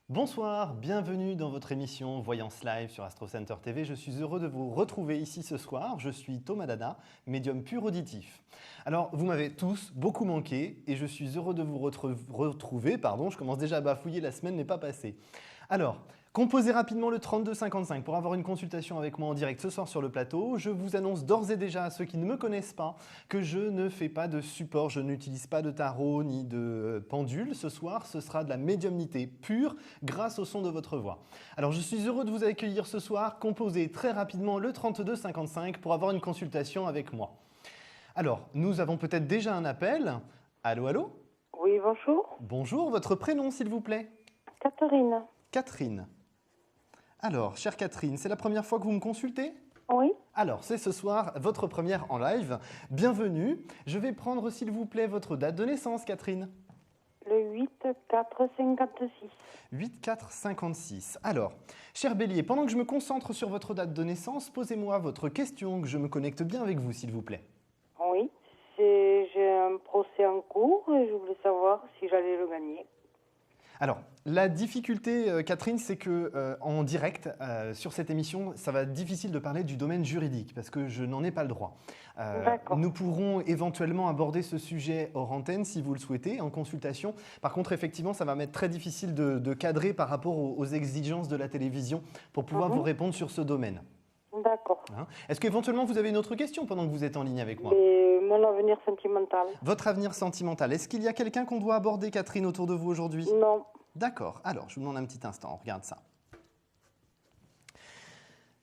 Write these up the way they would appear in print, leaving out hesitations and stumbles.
Bonsoir, bienvenue dans votre émission Voyance Live sur Astro Center TV. Je suis heureux de vous retrouver ici ce soir. Je suis Thomas Dada, médium pur auditif. Alors, vous m'avez tous beaucoup manqué et je suis heureux de vous retrouver. Pardon, je commence déjà à bafouiller, la semaine n'est pas passée. Alors, composez rapidement le 3255 pour avoir une consultation avec moi en direct ce soir sur le plateau. Je vous annonce d'ores et déjà à ceux qui ne me connaissent pas que je ne fais pas de support, je n'utilise pas de tarot ni de pendule. Ce soir, ce sera de la médiumnité pure grâce au son de votre voix. Alors, je suis heureux de vous accueillir ce soir. Composez très rapidement le 3255 pour avoir une consultation avec moi. Alors, nous avons peut-être déjà un appel. Allô, allô? Oui, bonjour. Bonjour, votre prénom s'il vous plaît? Catherine. Catherine. Alors, chère Catherine, c'est la première fois que vous me consultez? Oui. Alors, c'est ce soir votre première en live. Bienvenue. Je vais prendre, s'il vous plaît, votre date de naissance, Catherine. Le 8-4-56. 8-4-56. Alors, cher Bélier, pendant que je me concentre sur votre date de naissance, posez-moi votre question, que je me connecte bien avec vous, s'il vous plaît. Oui. J'ai un procès en cours et je voulais savoir si j'allais le gagner. Alors, la difficulté, Catherine, c'est que en direct, sur cette émission, ça va être difficile de parler du domaine juridique parce que je n'en ai pas le droit. Nous pourrons éventuellement aborder ce sujet hors antenne si vous le souhaitez, en consultation. Par contre, effectivement, ça va m'être très difficile de cadrer par rapport aux exigences de la télévision pour pouvoir vous répondre sur ce domaine. D'accord. Hein? Est-ce qu'éventuellement vous avez une autre question pendant que vous êtes en ligne avec moi? Et mon avenir sentimental. Votre avenir sentimental. Est-ce qu'il y a quelqu'un qu'on doit aborder, Catherine, autour de vous aujourd'hui? Non. D'accord. Alors, je vous demande un petit instant. On regarde ça.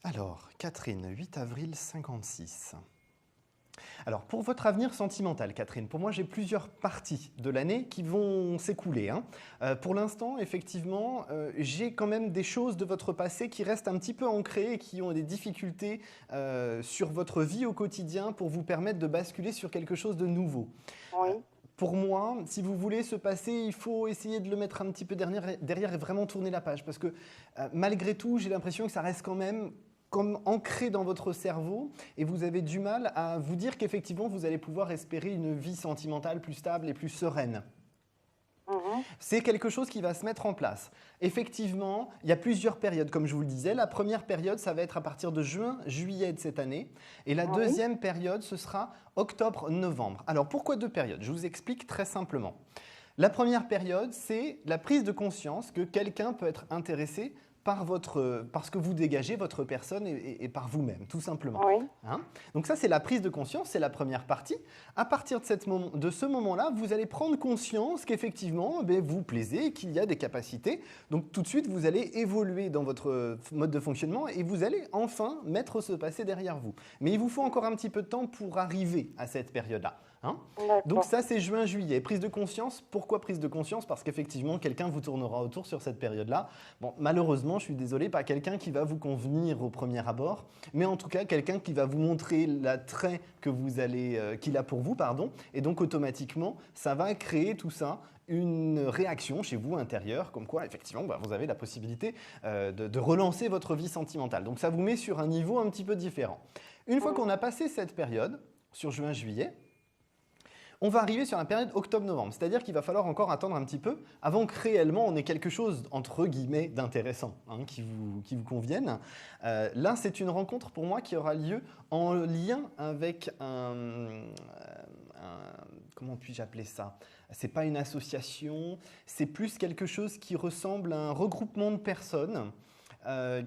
Alors, Catherine, 8 avril 56. Alors, pour votre avenir sentimental, Catherine, pour moi, j'ai plusieurs parties de l'année qui vont s'écouler. Pour l'instant, effectivement, j'ai quand même des choses de votre passé qui restent un petit peu ancrées et qui ont des difficultés sur votre vie au quotidien pour vous permettre de basculer sur quelque chose de nouveau. Oui. Pour moi, si vous voulez ce passé, il faut essayer de le mettre un petit peu derrière et vraiment tourner la page. Parce que malgré tout, j'ai l'impression que ça reste quand même comme ancré dans votre cerveau et vous avez du mal à vous dire qu'effectivement, vous allez pouvoir espérer une vie sentimentale plus stable et plus sereine. C'est quelque chose qui va se mettre en place. Effectivement, il y a plusieurs périodes, comme je vous le disais. La première période, ça va être à partir de juin, juillet de cette année. Et la deuxième période, ce sera octobre, novembre. Alors, pourquoi deux périodes? Je vous explique très simplement. La première période, c'est la prise de conscience que quelqu'un peut être intéressé par ce que vous dégagez, votre personne et par vous-même, tout simplement. Oui. Donc ça, c'est la prise de conscience, c'est la première partie. À partir de ce moment-là, vous allez prendre conscience qu'effectivement, vous plaisez, qu'il y a des capacités. Donc tout de suite, vous allez évoluer dans votre mode de fonctionnement et vous allez enfin mettre ce passé derrière vous. Mais il vous faut encore un petit peu de temps pour arriver à cette période-là. Donc ça, c'est juin-juillet. Prise de conscience. Pourquoi prise de conscience? Parce qu'effectivement, quelqu'un vous tournera autour sur cette période-là. Bon, malheureusement, je suis désolé, pas quelqu'un qui va vous convenir au premier abord, mais en tout cas, quelqu'un qui va vous montrer l'attrait qu'il a pour vous, pardon. Et donc, automatiquement, ça va créer tout ça, une réaction chez vous intérieure, comme quoi, effectivement, vous avez la possibilité de relancer votre vie sentimentale. Donc, ça vous met sur un niveau un petit peu différent. Une fois qu'on a passé cette période, sur juin-juillet, on va arriver sur la période octobre-novembre, c'est-à-dire qu'il va falloir encore attendre un petit peu avant que réellement on ait quelque chose, entre guillemets, d'intéressant qui vous convienne. Là, c'est une rencontre pour moi qui aura lieu en lien avec comment puis-je appeler ça? C'est pas une association, c'est plus quelque chose qui ressemble à un regroupement de personnes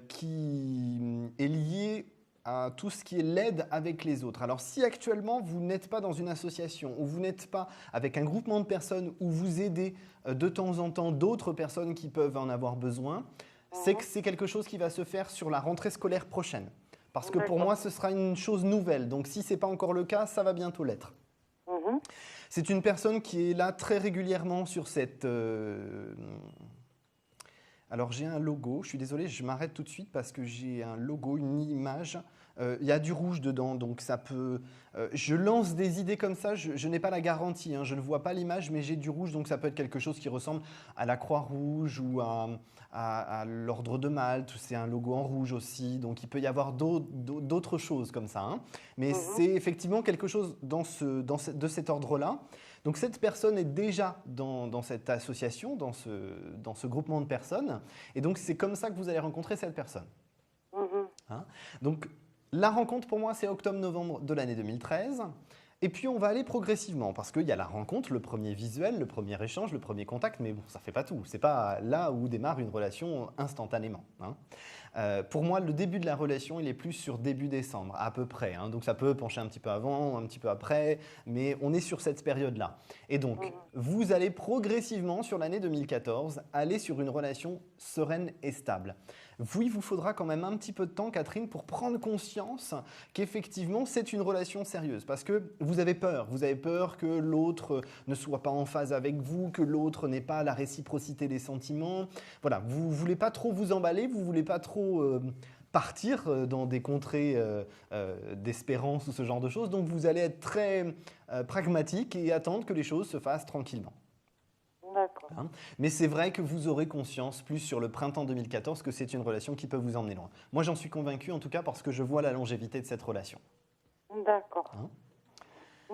qui est lié à tout ce qui est l'aide avec les autres. Alors si actuellement vous n'êtes pas dans une association ou vous n'êtes pas avec un groupement de personnes où vous aidez de temps en temps d'autres personnes qui peuvent en avoir besoin, c'est que c'est quelque chose qui va se faire sur la rentrée scolaire prochaine. Parce que pour moi, ce sera une chose nouvelle. Donc si ce n'est pas encore le cas, ça va bientôt l'être. C'est une personne qui est là très régulièrement sur cette... Alors j'ai un logo, je suis désolé, je m'arrête tout de suite parce que j'ai un logo, une image Il y a du rouge dedans, donc ça peut... je lance des idées comme ça, je n'ai pas la garantie, hein, je ne vois pas l'image, mais j'ai du rouge, donc ça peut être quelque chose qui ressemble à la Croix-Rouge ou à l'Ordre de Malte, c'est un logo en rouge aussi, donc il peut y avoir d'autres choses comme ça. Hein. Mais c'est effectivement quelque chose de cet ordre-là. Donc cette personne est déjà dans cette association, dans ce groupement de personnes, et donc c'est comme ça que vous allez rencontrer cette personne. Hein. Donc la rencontre pour moi c'est octobre-novembre de l'année 2013. Et puis on va aller progressivement parce qu'il y a la rencontre, le premier visuel, le premier échange, le premier contact, mais bon, ça ne fait pas tout. Ce n'est pas là où démarre une relation instantanément. Hein. Pour moi, le début de la relation, il est plus sur début décembre, à peu près. Hein. Donc ça peut pencher un petit peu avant, un petit peu après, mais on est sur cette période-là. Et donc, vous allez progressivement, sur l'année 2014, aller sur une relation sereine et stable. Vous, il vous faudra quand même un petit peu de temps, Catherine, pour prendre conscience qu'effectivement, c'est une relation sérieuse. Parce que vous avez peur. Vous avez peur que l'autre ne soit pas en phase avec vous, que l'autre n'ait pas la réciprocité des sentiments. Voilà, vous ne voulez pas trop vous emballer, vous ne voulez pas trop partir dans des contrées d'espérance ou ce genre de choses. Donc, vous allez être très pragmatique et attendre que les choses se fassent tranquillement. D'accord. Hein. Mais c'est vrai que vous aurez conscience plus sur le printemps 2014 que c'est une relation qui peut vous emmener loin. Moi, j'en suis convaincu en tout cas parce que je vois la longévité de cette relation. D'accord. Hein.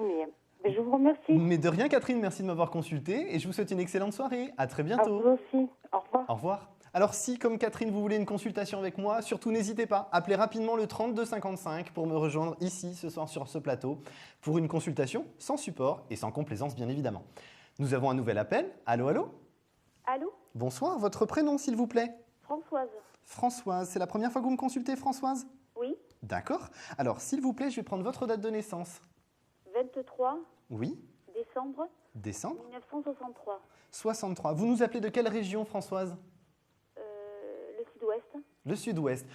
Mais je vous remercie. Mais de rien, Catherine, merci de m'avoir consulté et je vous souhaite une excellente soirée. À très À bientôt. vous aussi. Au revoir. Au revoir. Alors si, comme Catherine, vous voulez une consultation avec moi, surtout n'hésitez pas, appelez rapidement le 3255 pour me rejoindre ici ce soir sur ce plateau pour une consultation sans support et sans complaisance bien évidemment. Nous avons un nouvel appel. Allô, allô ? Allô ? Bonsoir, votre prénom s'il vous plaît ? Françoise. Françoise, c'est la première fois que vous me consultez, Françoise ? Oui. D'accord. Alors, s'il vous plaît, je vais prendre votre date de naissance. 23 Oui. décembre Décembre 1963. 63. Vous nous appelez de quelle région, Françoise ? Le sud-ouest. Le sud-ouest.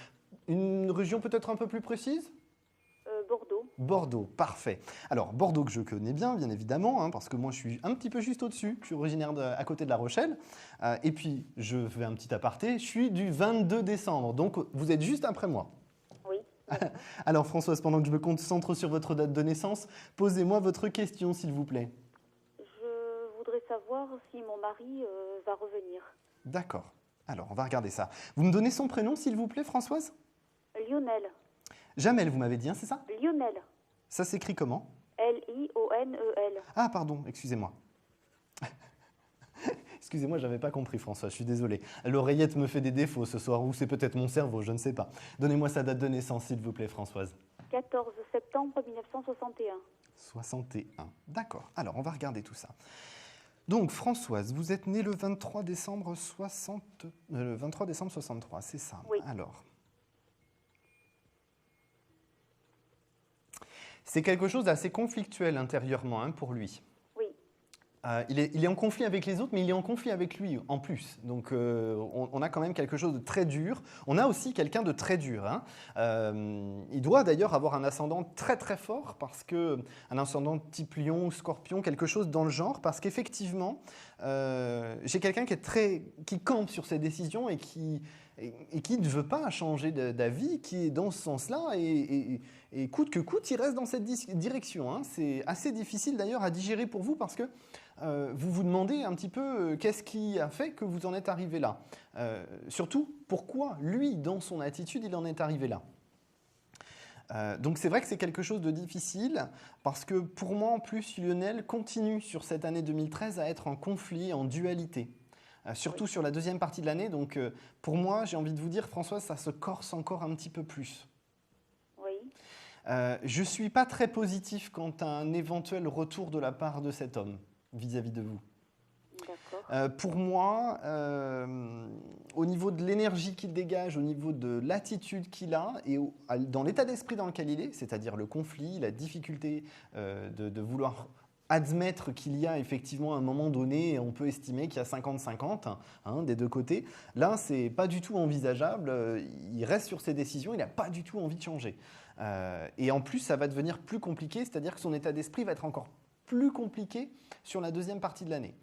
Une région peut-être un peu plus précise ? Bordeaux. Bordeaux, parfait. Alors, Bordeaux que je connais bien évidemment, hein, parce que moi je suis un petit peu juste au-dessus, je suis originaire à côté de La Rochelle, et puis je fais un petit aparté, je suis du 22 décembre, donc vous êtes juste après moi. Oui. Alors Françoise, pendant que je me concentre sur votre date de naissance, posez-moi votre question s'il vous plaît. Je voudrais savoir si mon mari va revenir. D'accord, alors on va regarder ça. Vous me donnez son prénom s'il vous plaît, Françoise ? Lionel. Jamel, vous m'avez dit, hein, c'est ça ? Lionel. Ça s'écrit comment ? L-I-O-N-E-L. Ah, pardon, excusez-moi. Excusez-moi, je n'avais pas compris, François, je suis désolé. L'oreillette me fait des défauts ce soir, ou c'est peut-être mon cerveau, je ne sais pas. Donnez-moi sa date de naissance, s'il vous plaît, Françoise. 14 septembre 1961. 61, d'accord. Alors, on va regarder tout ça. Donc, Françoise, vous êtes née le 23 décembre 63, c'est ça ? Oui. Alors... C'est quelque chose d'assez conflictuel intérieurement hein, pour lui. Oui. Il est en conflit avec les autres, mais il est en conflit avec lui en plus. Donc on a quand même quelque chose de très dur. On a aussi quelqu'un de très dur. Hein. Il doit d'ailleurs avoir un ascendant très très fort, parce que un ascendant type lion ou scorpion, quelque chose dans le genre, parce qu'effectivement, j'ai quelqu'un qui campe sur ses décisions et qui ne veut pas changer d'avis, qui est dans ce sens-là, et coûte que coûte, il reste dans cette direction. Hein. C'est assez difficile d'ailleurs à digérer pour vous, parce que vous vous demandez un petit peu qu'est-ce qui a fait que vous en êtes arrivé là. Surtout, pourquoi lui, dans son attitude, il en est arrivé là. Donc c'est vrai que c'est quelque chose de difficile, parce que pour moi, en plus, Lionel continue sur cette année 2013 à être en conflit, en dualité. Surtout sur la deuxième partie de l'année. Donc pour moi, j'ai envie de vous dire, Françoise, ça se corse encore un petit peu plus. Oui. Je ne suis pas très positif quant à un éventuel retour de la part de cet homme vis-à-vis de vous. D'accord. Pour moi, au niveau de l'énergie qu'il dégage, au niveau de l'attitude qu'il a, et dans l'état d'esprit dans lequel il est, c'est-à-dire le conflit, la difficulté de vouloir admettre qu'il y a effectivement un moment donné, on peut estimer qu'il y a 50-50 hein, des deux côtés. Là, ce n'est pas du tout envisageable. Il reste sur ses décisions, il n'a pas du tout envie de changer. Et en plus, ça va devenir plus compliqué, c'est-à-dire que son état d'esprit va être encore plus compliqué sur la deuxième partie de l'année.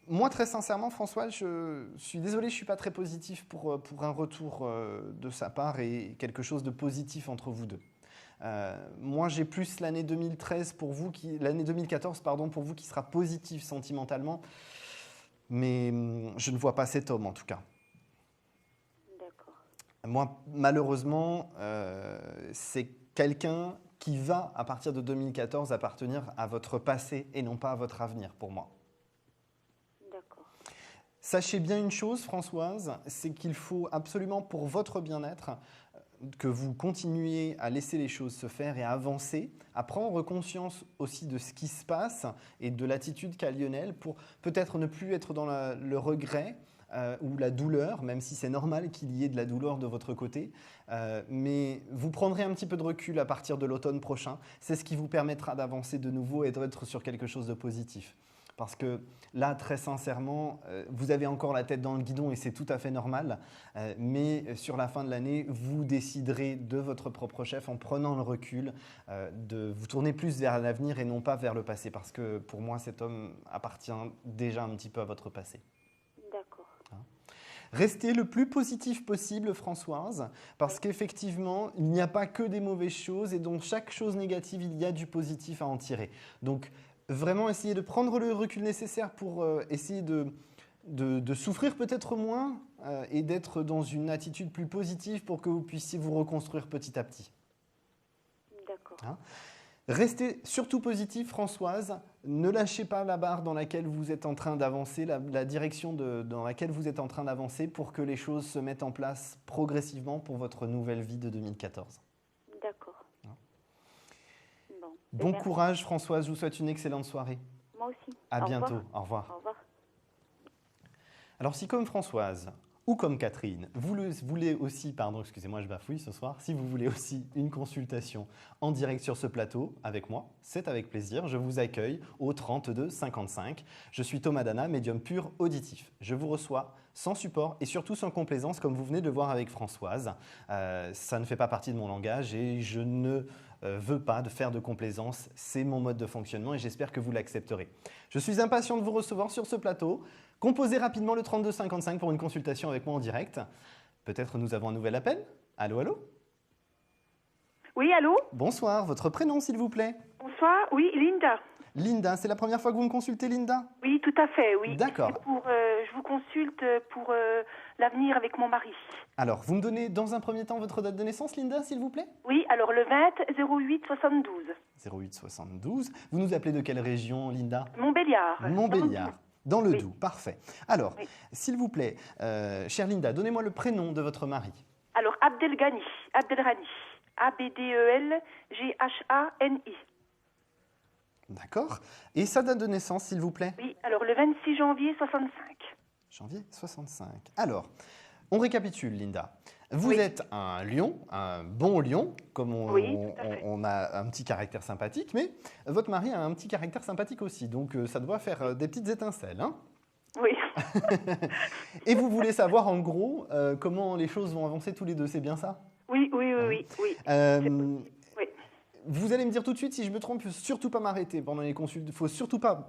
Moi, très sincèrement, François, je suis désolé, je ne suis pas très positif pour un retour de sa part et quelque chose de positif entre vous deux. Moi, j'ai plus l'année 2013 pour vous, l'année 2014 pardon, pour vous qui sera positive sentimentalement, mais je ne vois pas cet homme en tout cas. D'accord. Moi, malheureusement, c'est quelqu'un qui va, à partir de 2014, appartenir à votre passé et non pas à votre avenir pour moi. D'accord. Sachez bien une chose, Françoise, c'est qu'il faut absolument pour votre bien-être que vous continuiez à laisser les choses se faire et à avancer, à prendre conscience aussi de ce qui se passe et de l'attitude qu'a Lionel pour peut-être ne plus être dans le regret ou la douleur, même si c'est normal qu'il y ait de la douleur de votre côté. Mais vous prendrez un petit peu de recul à partir de l'automne prochain. C'est ce qui vous permettra d'avancer de nouveau et d'être sur quelque chose de positif. Parce que là, très sincèrement, vous avez encore la tête dans le guidon et c'est tout à fait normal. Mais sur la fin de l'année, vous déciderez de votre propre chef en prenant le recul de vous tourner plus vers l'avenir et non pas vers le passé. Parce que pour moi, cet homme appartient déjà un petit peu à votre passé. D'accord. Restez le plus positif possible, Françoise, parce qu'effectivement, il n'y a pas que des mauvaises choses et dans chaque chose négative, il y a du positif à en tirer. Donc, vraiment essayer de prendre le recul nécessaire pour essayer de souffrir peut-être moins et d'être dans une attitude plus positive pour que vous puissiez vous reconstruire petit à petit. D'accord. Hein ? Restez surtout positif, Françoise. Ne lâchez pas la barre dans laquelle vous êtes en train d'avancer, la direction dans laquelle vous êtes en train d'avancer pour que les choses se mettent en place progressivement pour votre nouvelle vie de 2014. D'accord. Hein ? Bon. Bon Merci. courage, Françoise. Je vous souhaite une excellente soirée. Moi aussi. À Au bientôt. revoir. Au revoir. Au revoir. Alors, si comme Françoise ou comme Catherine, vous voulez aussi, pardon, excusez-moi, je bafouille ce soir, si vous voulez aussi une consultation en direct sur ce plateau avec moi, c'est avec plaisir. Je vous accueille au 32 55. Je suis Thomas Dana, médium pur auditif. Je vous reçois sans support et surtout sans complaisance, comme vous venez de le voir avec Françoise. Ça ne fait pas partie de mon langage et je ne veux pas de faire de complaisance. C'est mon mode de fonctionnement et j'espère que vous l'accepterez. Je suis impatient de vous recevoir sur ce plateau. Composez rapidement le 32 55 pour une consultation avec moi en direct. Peut-être nous avons un nouvel appel. Allô, allô ? Oui, allô? Bonsoir, votre prénom s'il vous plaît ? Bonsoir, oui, Linda. Linda, c'est la première fois que vous me consultez, Linda ? Oui, tout à fait, oui. D'accord. Je vous consulte pour l'avenir avec mon mari. Alors, vous me donnez dans un premier temps votre date de naissance, Linda, s'il vous plaît ? Oui, alors le 20 08 72. 08 72. Vous nous appelez de quelle région, Linda ? Montbéliard. Montbéliard. Dans le Oui. Doubs, parfait. Alors, Oui. s'il vous plaît, chère Linda, donnez-moi le prénom de votre mari. Alors, Abdelrani. A-B-D-E-L-G-H-A-N-I. D'accord. Et sa date de naissance, s'il vous plaît ? Oui, alors le 26 janvier 65. Janvier 65. Alors, on récapitule, Linda. Vous Oui. êtes un lion, un bon lion, comme Oui, tout à fait. on a un petit caractère sympathique, mais votre mari a un petit caractère sympathique aussi, donc ça doit faire des petites étincelles. Hein. Oui. Et vous voulez savoir en gros comment les choses vont avancer tous les deux, c'est bien ça ? Oui. Oui. Oui. Oui. Vous allez me dire tout de suite si je me trompe, il ne faut surtout pas m'arrêter pendant les consultes. Il ne faut surtout pas,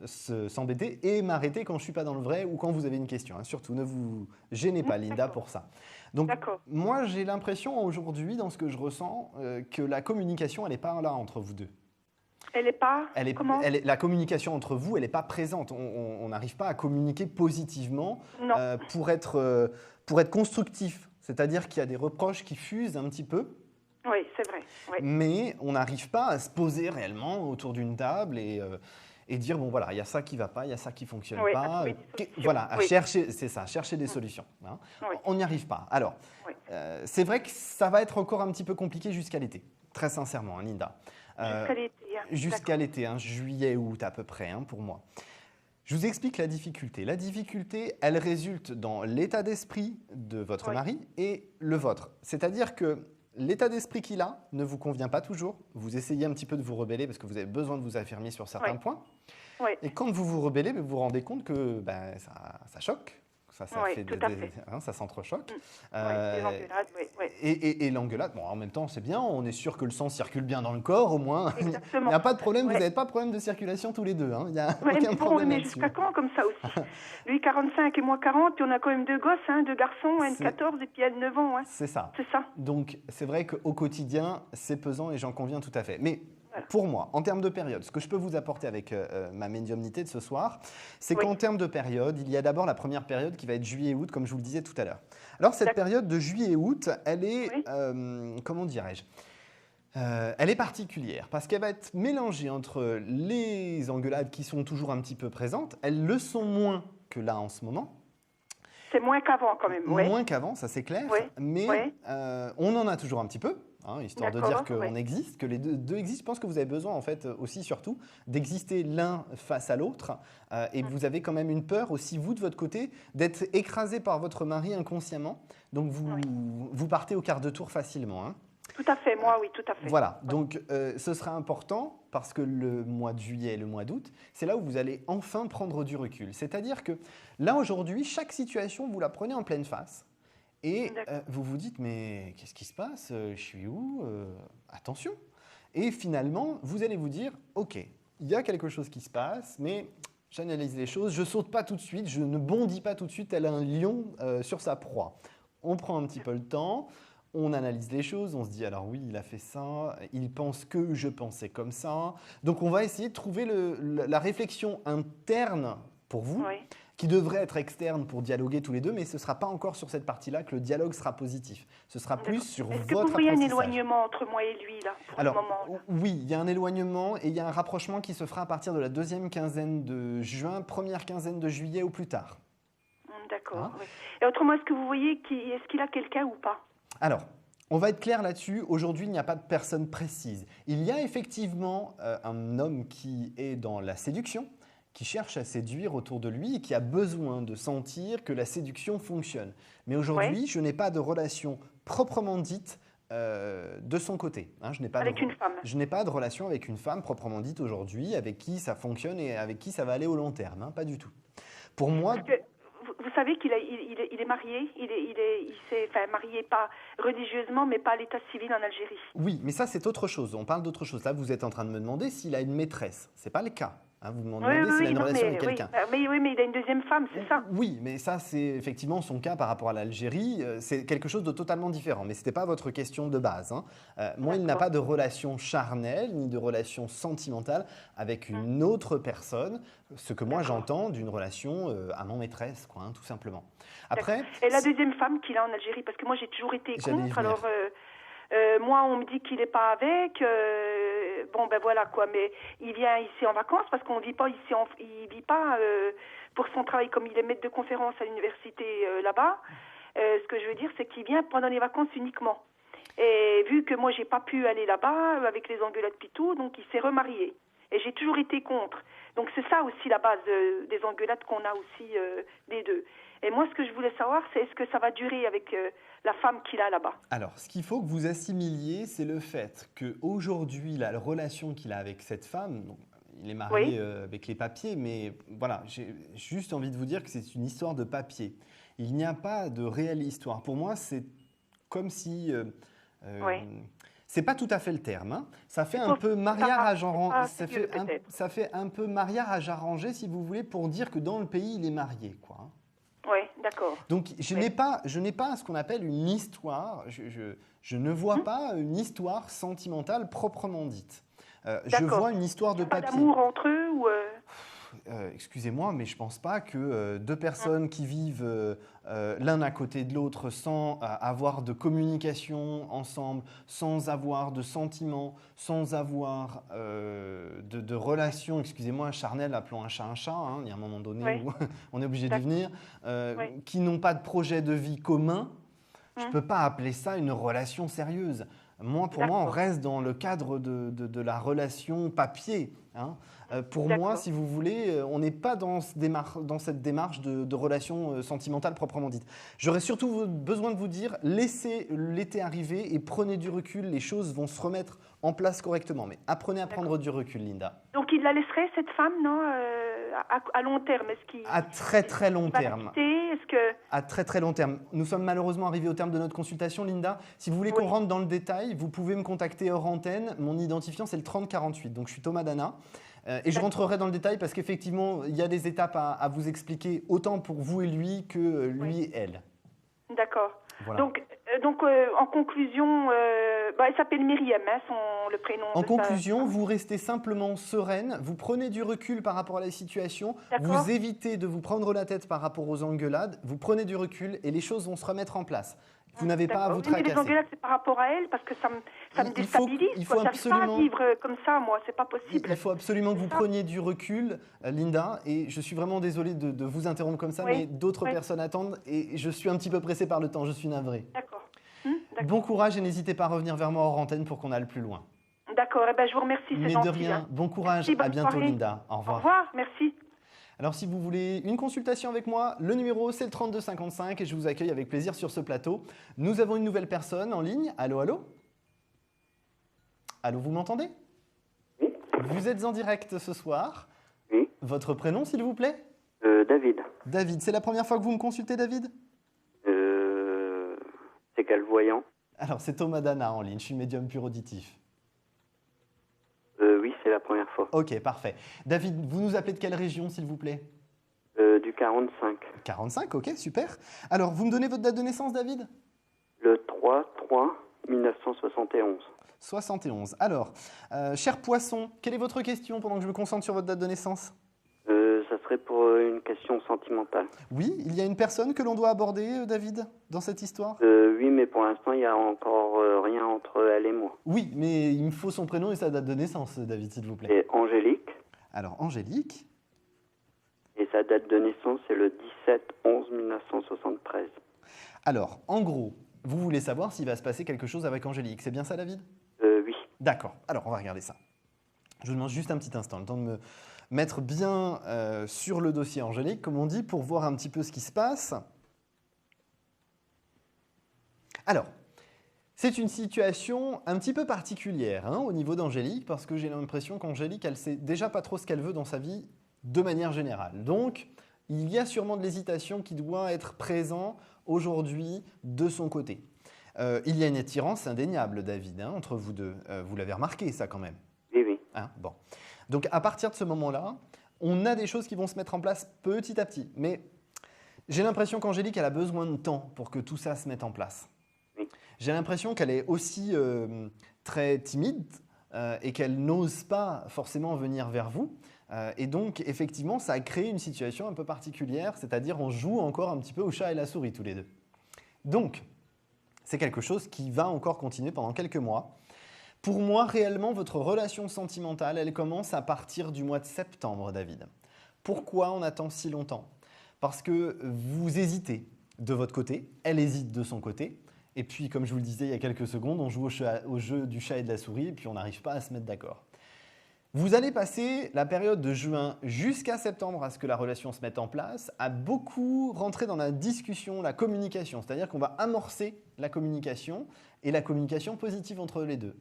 s'embêter et m'arrêter quand je ne suis pas dans le vrai ou quand vous avez une question. Hein. Surtout, ne vous gênez pas, Linda, D'accord. pour ça. Donc, D'accord. moi, j'ai l'impression aujourd'hui, dans ce que je ressens, que la communication, elle n'est pas là entre vous deux. Elle n'est pas... Comment? La communication entre vous, elle n'est pas présente. On n'arrive pas à communiquer positivement Non. pour être constructif. C'est-à-dire qu'il y a des reproches qui fusent un petit peu. Oui, c'est vrai. Oui. Mais on n'arrive pas à se poser réellement autour d'une table et dire, bon voilà, il y a ça qui ne va pas, il y a ça qui ne fonctionne Oui, à pas. trouver des solutions. Voilà, à Oui. chercher, c'est ça, chercher des solutions. Hein. Oui. On n'y arrive pas. Alors, Oui. c'est vrai que ça va être encore un petit peu compliqué jusqu'à l'été, très sincèrement, hein, Linda. Jusqu'à l'été. Hein. Jusqu'à l'été, hein, juillet, août à peu près, hein, pour moi. Je vous explique la difficulté. La difficulté, elle résulte dans l'état d'esprit de votre Oui. mari et le vôtre. C'est-à-dire que l'état d'esprit qu'il a ne vous convient pas toujours. Vous essayez un petit peu de vous rebeller parce que vous avez besoin de vous affirmer sur certains Oui. points. Oui. Et quand vous vous rebellez, vous vous rendez compte que ça choque, Enfin, ça Oui, fait tout à fait. ça s'entrechoque. Oui, les engueulades, oui, oui. Et l'engueulade, bon, en même temps, c'est bien, on est sûr que le sang circule bien dans le corps, au moins. Il Exactement. n'y a pas de problème, vous Ouais. n'avez pas de problème de circulation tous les deux, hein. Il n'y a Ouais, aucun mais bon, problème mais là-dessus. jusqu'à quand comme ça aussi? Lui 45 et moi 40, puis on a quand même 2 gosses, hein, 2 garçons, un de C'est- 14 et puis elle 9 ans. Hein. C'est ça. C'est ça. Donc, c'est vrai qu'au quotidien, c'est pesant et j'en conviens tout à fait. Mais Voilà. pour moi, en termes de période, ce que je peux vous apporter avec ma médiumnité de ce soir, c'est Oui. qu'en termes de période, il y a d'abord la première période qui va être juillet-août, comme je vous le disais tout à l'heure. Alors, cette D'accord. période de juillet-août, elle est, Oui. comment dirais-je, elle est particulière parce qu'elle va être mélangée entre les engueulades qui sont toujours un petit peu présentes, elles le sont moins que là en ce moment. C'est moins qu'avant quand même. Ouais. Moins qu'avant, ça c'est clair, Oui. mais Oui. on en a toujours un petit peu, hein, histoire de dire D'accord, qu'on oui. existe, que les deux existent. Je pense que vous avez besoin en fait aussi surtout d'exister l'un face à l'autre et vous avez quand même une peur aussi vous de votre côté d'être écrasé par votre mari inconsciemment, donc vous partez au quart de tour facilement. Hein. Tout à fait, moi oui, tout à fait. Voilà, donc ce sera important parce que le mois de juillet et le mois d'août, c'est là où vous allez enfin prendre du recul. C'est-à-dire que là aujourd'hui, chaque situation, vous la prenez en pleine face et vous vous dites mais qu'est-ce qui se passe? Je suis où? Attention. Et finalement, vous allez vous dire ok, il y a quelque chose qui se passe, mais j'analyse les choses, je saute pas tout de suite, je ne bondis pas tout de suite tel un lion sur sa proie. On prend un petit peu le temps. On analyse les choses, on se dit alors oui, il a fait ça, il pense que je pensais comme ça. Donc on va essayer de trouver la réflexion interne pour vous, Oui. qui devrait être externe pour dialoguer tous les deux, mais ce ne sera pas encore sur cette partie-là que le dialogue sera positif. Ce sera plus sur Est-ce que votre vous voyez un apprentissage. éloignement entre moi et lui là pour Alors, le moment? oui, il y a un éloignement et il y a un rapprochement qui se fera à partir de la deuxième quinzaine de juin, première quinzaine de juillet au plus tard. D'accord. Hein? Oui. Et autrement, est-ce que vous voyez est-ce qu'il a quelqu'un ou pas? Alors, on va être clair là-dessus. Aujourd'hui, il n'y a pas de personne précise. Il y a effectivement un homme qui est dans la séduction, qui cherche à séduire autour de lui et qui a besoin de sentir que la séduction fonctionne. Mais aujourd'hui, je n'ai pas de relation proprement dite de son côté. Hein, Avec une femme? Je n'ai pas de relation avec une femme proprement dite aujourd'hui, avec qui ça fonctionne et avec qui ça va aller au long terme. Hein, pas du tout. Pour moi... Parce que vous savez qu'il il est marié, il s'est marié pas religieusement, mais pas à l'état civil en Algérie. Oui, mais ça c'est autre chose. On parle d'autre chose. Là, vous êtes en train de me demander s'il a une maîtresse. C'est pas le cas. Hein, vous me demandez s'il a une relation avec quelqu'un. Oui, mais il a une deuxième femme, c'est ça? Oui, mais ça c'est effectivement son cas par rapport à l'Algérie. C'est quelque chose de totalement différent. Mais ce n'était pas votre question de base. Hein. Moi, il n'a pas de relation charnelle ni de relation sentimentale avec une autre personne. Ce que moi j'entends d'une relation amant-maîtresse, quoi, hein, tout simplement. Après, et la deuxième femme qu'il a en Algérie, parce que moi j'ai toujours été J'allais y contre. venir. Alors moi on me dit qu'il n'est pas avec. Bon ben voilà quoi, mais il vient ici en vacances parce qu'on vit pas ici, il vit pas pour son travail comme il est maître de conférence à l'université là-bas. Ce que je veux dire, c'est qu'il vient pendant les vacances uniquement. Et vu que moi j'ai pas pu aller là-bas avec les engueulades puis tout, donc il s'est remarié. Et j'ai toujours été contre. Donc c'est ça aussi la base des engueulades qu'on a aussi des deux. Et moi ce que je voulais savoir, c'est est-ce que ça va durer avec la femme qu'il a là-bas? Alors, ce qu'il faut que vous assimiliez, c'est le fait qu'aujourd'hui, la relation qu'il a avec cette femme, donc, il est marié avec les papiers, mais voilà, j'ai juste envie de vous dire que c'est une histoire de papier. Il n'y a pas de réelle histoire. Pour moi, c'est comme si... C'est pas tout à fait le terme. Hein. Ça fait un peu mariage ça fait un peu mariage arrangé, si vous voulez, pour dire que dans le pays, il est marié, quoi. Hein. Oui, d'accord. Donc, je n'ai pas ce qu'on appelle une histoire. Je ne vois pas une histoire sentimentale proprement dite. Je vois une histoire de papier. Pas d'amour entre eux ou excusez-moi, mais je ne pense pas que deux personnes qui vivent l'un à côté de l'autre sans avoir de communication ensemble, sans avoir de sentiments, sans avoir de relations, excusez-moi, charnelles, appelons un chat, hein, il y a un moment donné où on est obligé d'y venir, qui n'ont pas de projet de vie commun, je ne peux pas appeler ça une relation sérieuse. Pour moi, on reste dans le cadre de la relation papier. hein. Pour moi, si vous voulez, on n'est pas dans cette démarche de relation sentimentale proprement dite. J'aurais surtout besoin de vous dire, laissez l'été arriver et prenez du recul, les choses vont se remettre en place correctement. Mais apprenez à prendre du recul, Linda. Donc il la laisserait, cette femme, non, à long terme? À très très long terme. Est-ce que... À très très long terme. Nous sommes malheureusement arrivés au terme de notre consultation, Linda. Si vous voulez qu'on rentre dans le détail, vous pouvez me contacter hors antenne. Mon identifiant, c'est le 3048. Donc je suis Thomas Dana. Et je rentrerai dans le détail parce qu'effectivement, il y a des étapes à vous expliquer, autant pour vous et lui que lui et elle. D'accord. Voilà. Donc en conclusion, elle s'appelle Myriam, hein, le prénom. En conclusion, vous restez simplement sereine, vous prenez du recul par rapport à la situation, vous évitez de vous prendre la tête par rapport aux engueulades, vous prenez du recul et les choses vont se remettre en place. Vous n'avez pas à vous tracasser. Les engueulades, c'est par rapport à elle, parce que ça me déstabilise. Il faut absolument... pas vivre comme ça, moi, c'est pas possible. Il faut absolument que vous preniez du recul, Linda, et je suis vraiment désolé de vous interrompre comme ça, mais d'autres personnes attendent et je suis un petit peu pressé par le temps, je suis navré. D'accord. Bon courage et n'hésitez pas à revenir vers moi hors antenne pour qu'on aille plus loin. D'accord, je vous remercie, c'est gentil. Mais de rien, bon courage, à bientôt Linda, au revoir. Au revoir, merci. Alors si vous voulez une consultation avec moi, le numéro c'est le 3255 et je vous accueille avec plaisir sur ce plateau. Nous avons une nouvelle personne en ligne. Allô, allô? Allô, vous m'entendez? Oui. Vous êtes en direct ce soir. Oui. Votre prénom s'il vous plaît? David. David, c'est la première fois que vous me consultez, David? C'est quel voyant? Alors c'est Thomas Dana en ligne, je suis médium pur auditif. Oui, c'est la première fois. Ok, parfait. David, vous nous appelez de quelle région, s'il vous plaît? Du 45. 45, ok, super. Alors, vous me donnez votre date de naissance, David? Le 3/3/1971. 71. Alors, cher poisson, quelle est votre question pendant que je me concentre sur votre date de naissance? Ça serait pour une question sentimentale. Oui, il y a une personne que l'on doit aborder, David, dans cette histoire? Oui, mais pour l'instant, il n'y a encore rien entre elle et moi. Oui, mais il me faut son prénom et sa date de naissance, David, s'il vous plaît. C'est Angélique. Alors, Angélique. Et sa date de naissance, c'est le 17/11/1973. Alors, en gros, vous voulez savoir s'il va se passer quelque chose avec Angélique. C'est bien ça, David? Oui. D'accord. Alors, on va regarder ça. Je vous demande juste un petit instant, le temps de me mettre bien sur le dossier Angélique, comme on dit, pour voir un petit peu ce qui se passe. Alors, c'est une situation un petit peu particulière au niveau d'Angélique, parce que j'ai l'impression qu'Angélique, elle ne sait déjà pas trop ce qu'elle veut dans sa vie de manière générale. Donc, il y a sûrement de l'hésitation qui doit être présent aujourd'hui de son côté. Il y a une attirance indéniable, David, entre vous deux. Vous l'avez remarqué, ça, quand même. Oui, oui. Bon. Donc, à partir de ce moment-là, on a des choses qui vont se mettre en place petit à petit. Mais j'ai l'impression qu'Angélique, elle a besoin de temps pour que tout ça se mette en place. Oui. J'ai l'impression qu'elle est aussi très timide et qu'elle n'ose pas forcément venir vers vous. Et donc, effectivement, ça a créé une situation un peu particulière, c'est-à-dire on joue encore un petit peu au chat et la souris tous les deux. Donc, c'est quelque chose qui va encore continuer pendant quelques mois. Pour moi, réellement, votre relation sentimentale, elle commence à partir du mois de septembre, David. Pourquoi on attend si longtemps? Parce que vous hésitez de votre côté, elle hésite de son côté. Et puis, comme je vous le disais il y a quelques secondes, on joue au jeu du chat et de la souris et puis on n'arrive pas à se mettre d'accord. Vous allez passer la période de juin jusqu'à septembre à ce que la relation se mette en place, à beaucoup rentrer dans la discussion, la communication. C'est-à-dire qu'on va amorcer la communication et la communication positive entre les deux.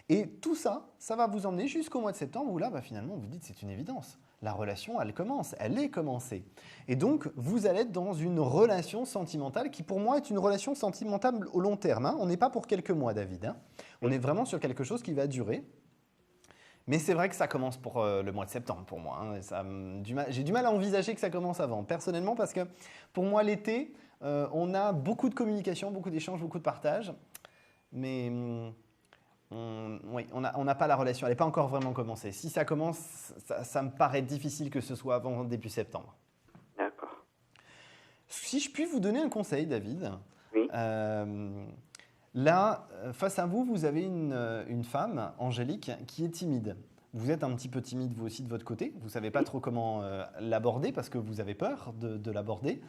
Et tout ça, ça va vous emmener jusqu'au mois de septembre où là, finalement, vous dites c'est une évidence. La relation, elle commence, elle est commencée. Et donc, vous allez être dans une relation sentimentale qui, pour moi, est une relation sentimentale au long terme. On n'est pas pour quelques mois, David. On est vraiment sur quelque chose qui va durer. Mais c'est vrai que ça commence pour le mois de septembre pour moi. J'ai du mal à envisager que ça commence avant, personnellement, parce que pour moi, l'été, on a beaucoup de communication, beaucoup d'échanges, beaucoup de partage. Mais oui, on n'a pas la relation, elle n'est pas encore vraiment commencée. Si ça commence, ça me paraît difficile que ce soit avant début septembre. D'accord. Si je puis vous donner un conseil, David. Oui. Là, face à vous, vous avez une femme, Angélique, qui est timide. Vous êtes un petit peu timide, vous aussi, de votre côté. Vous ne savez pas trop comment l'aborder parce que vous avez peur de l'aborder.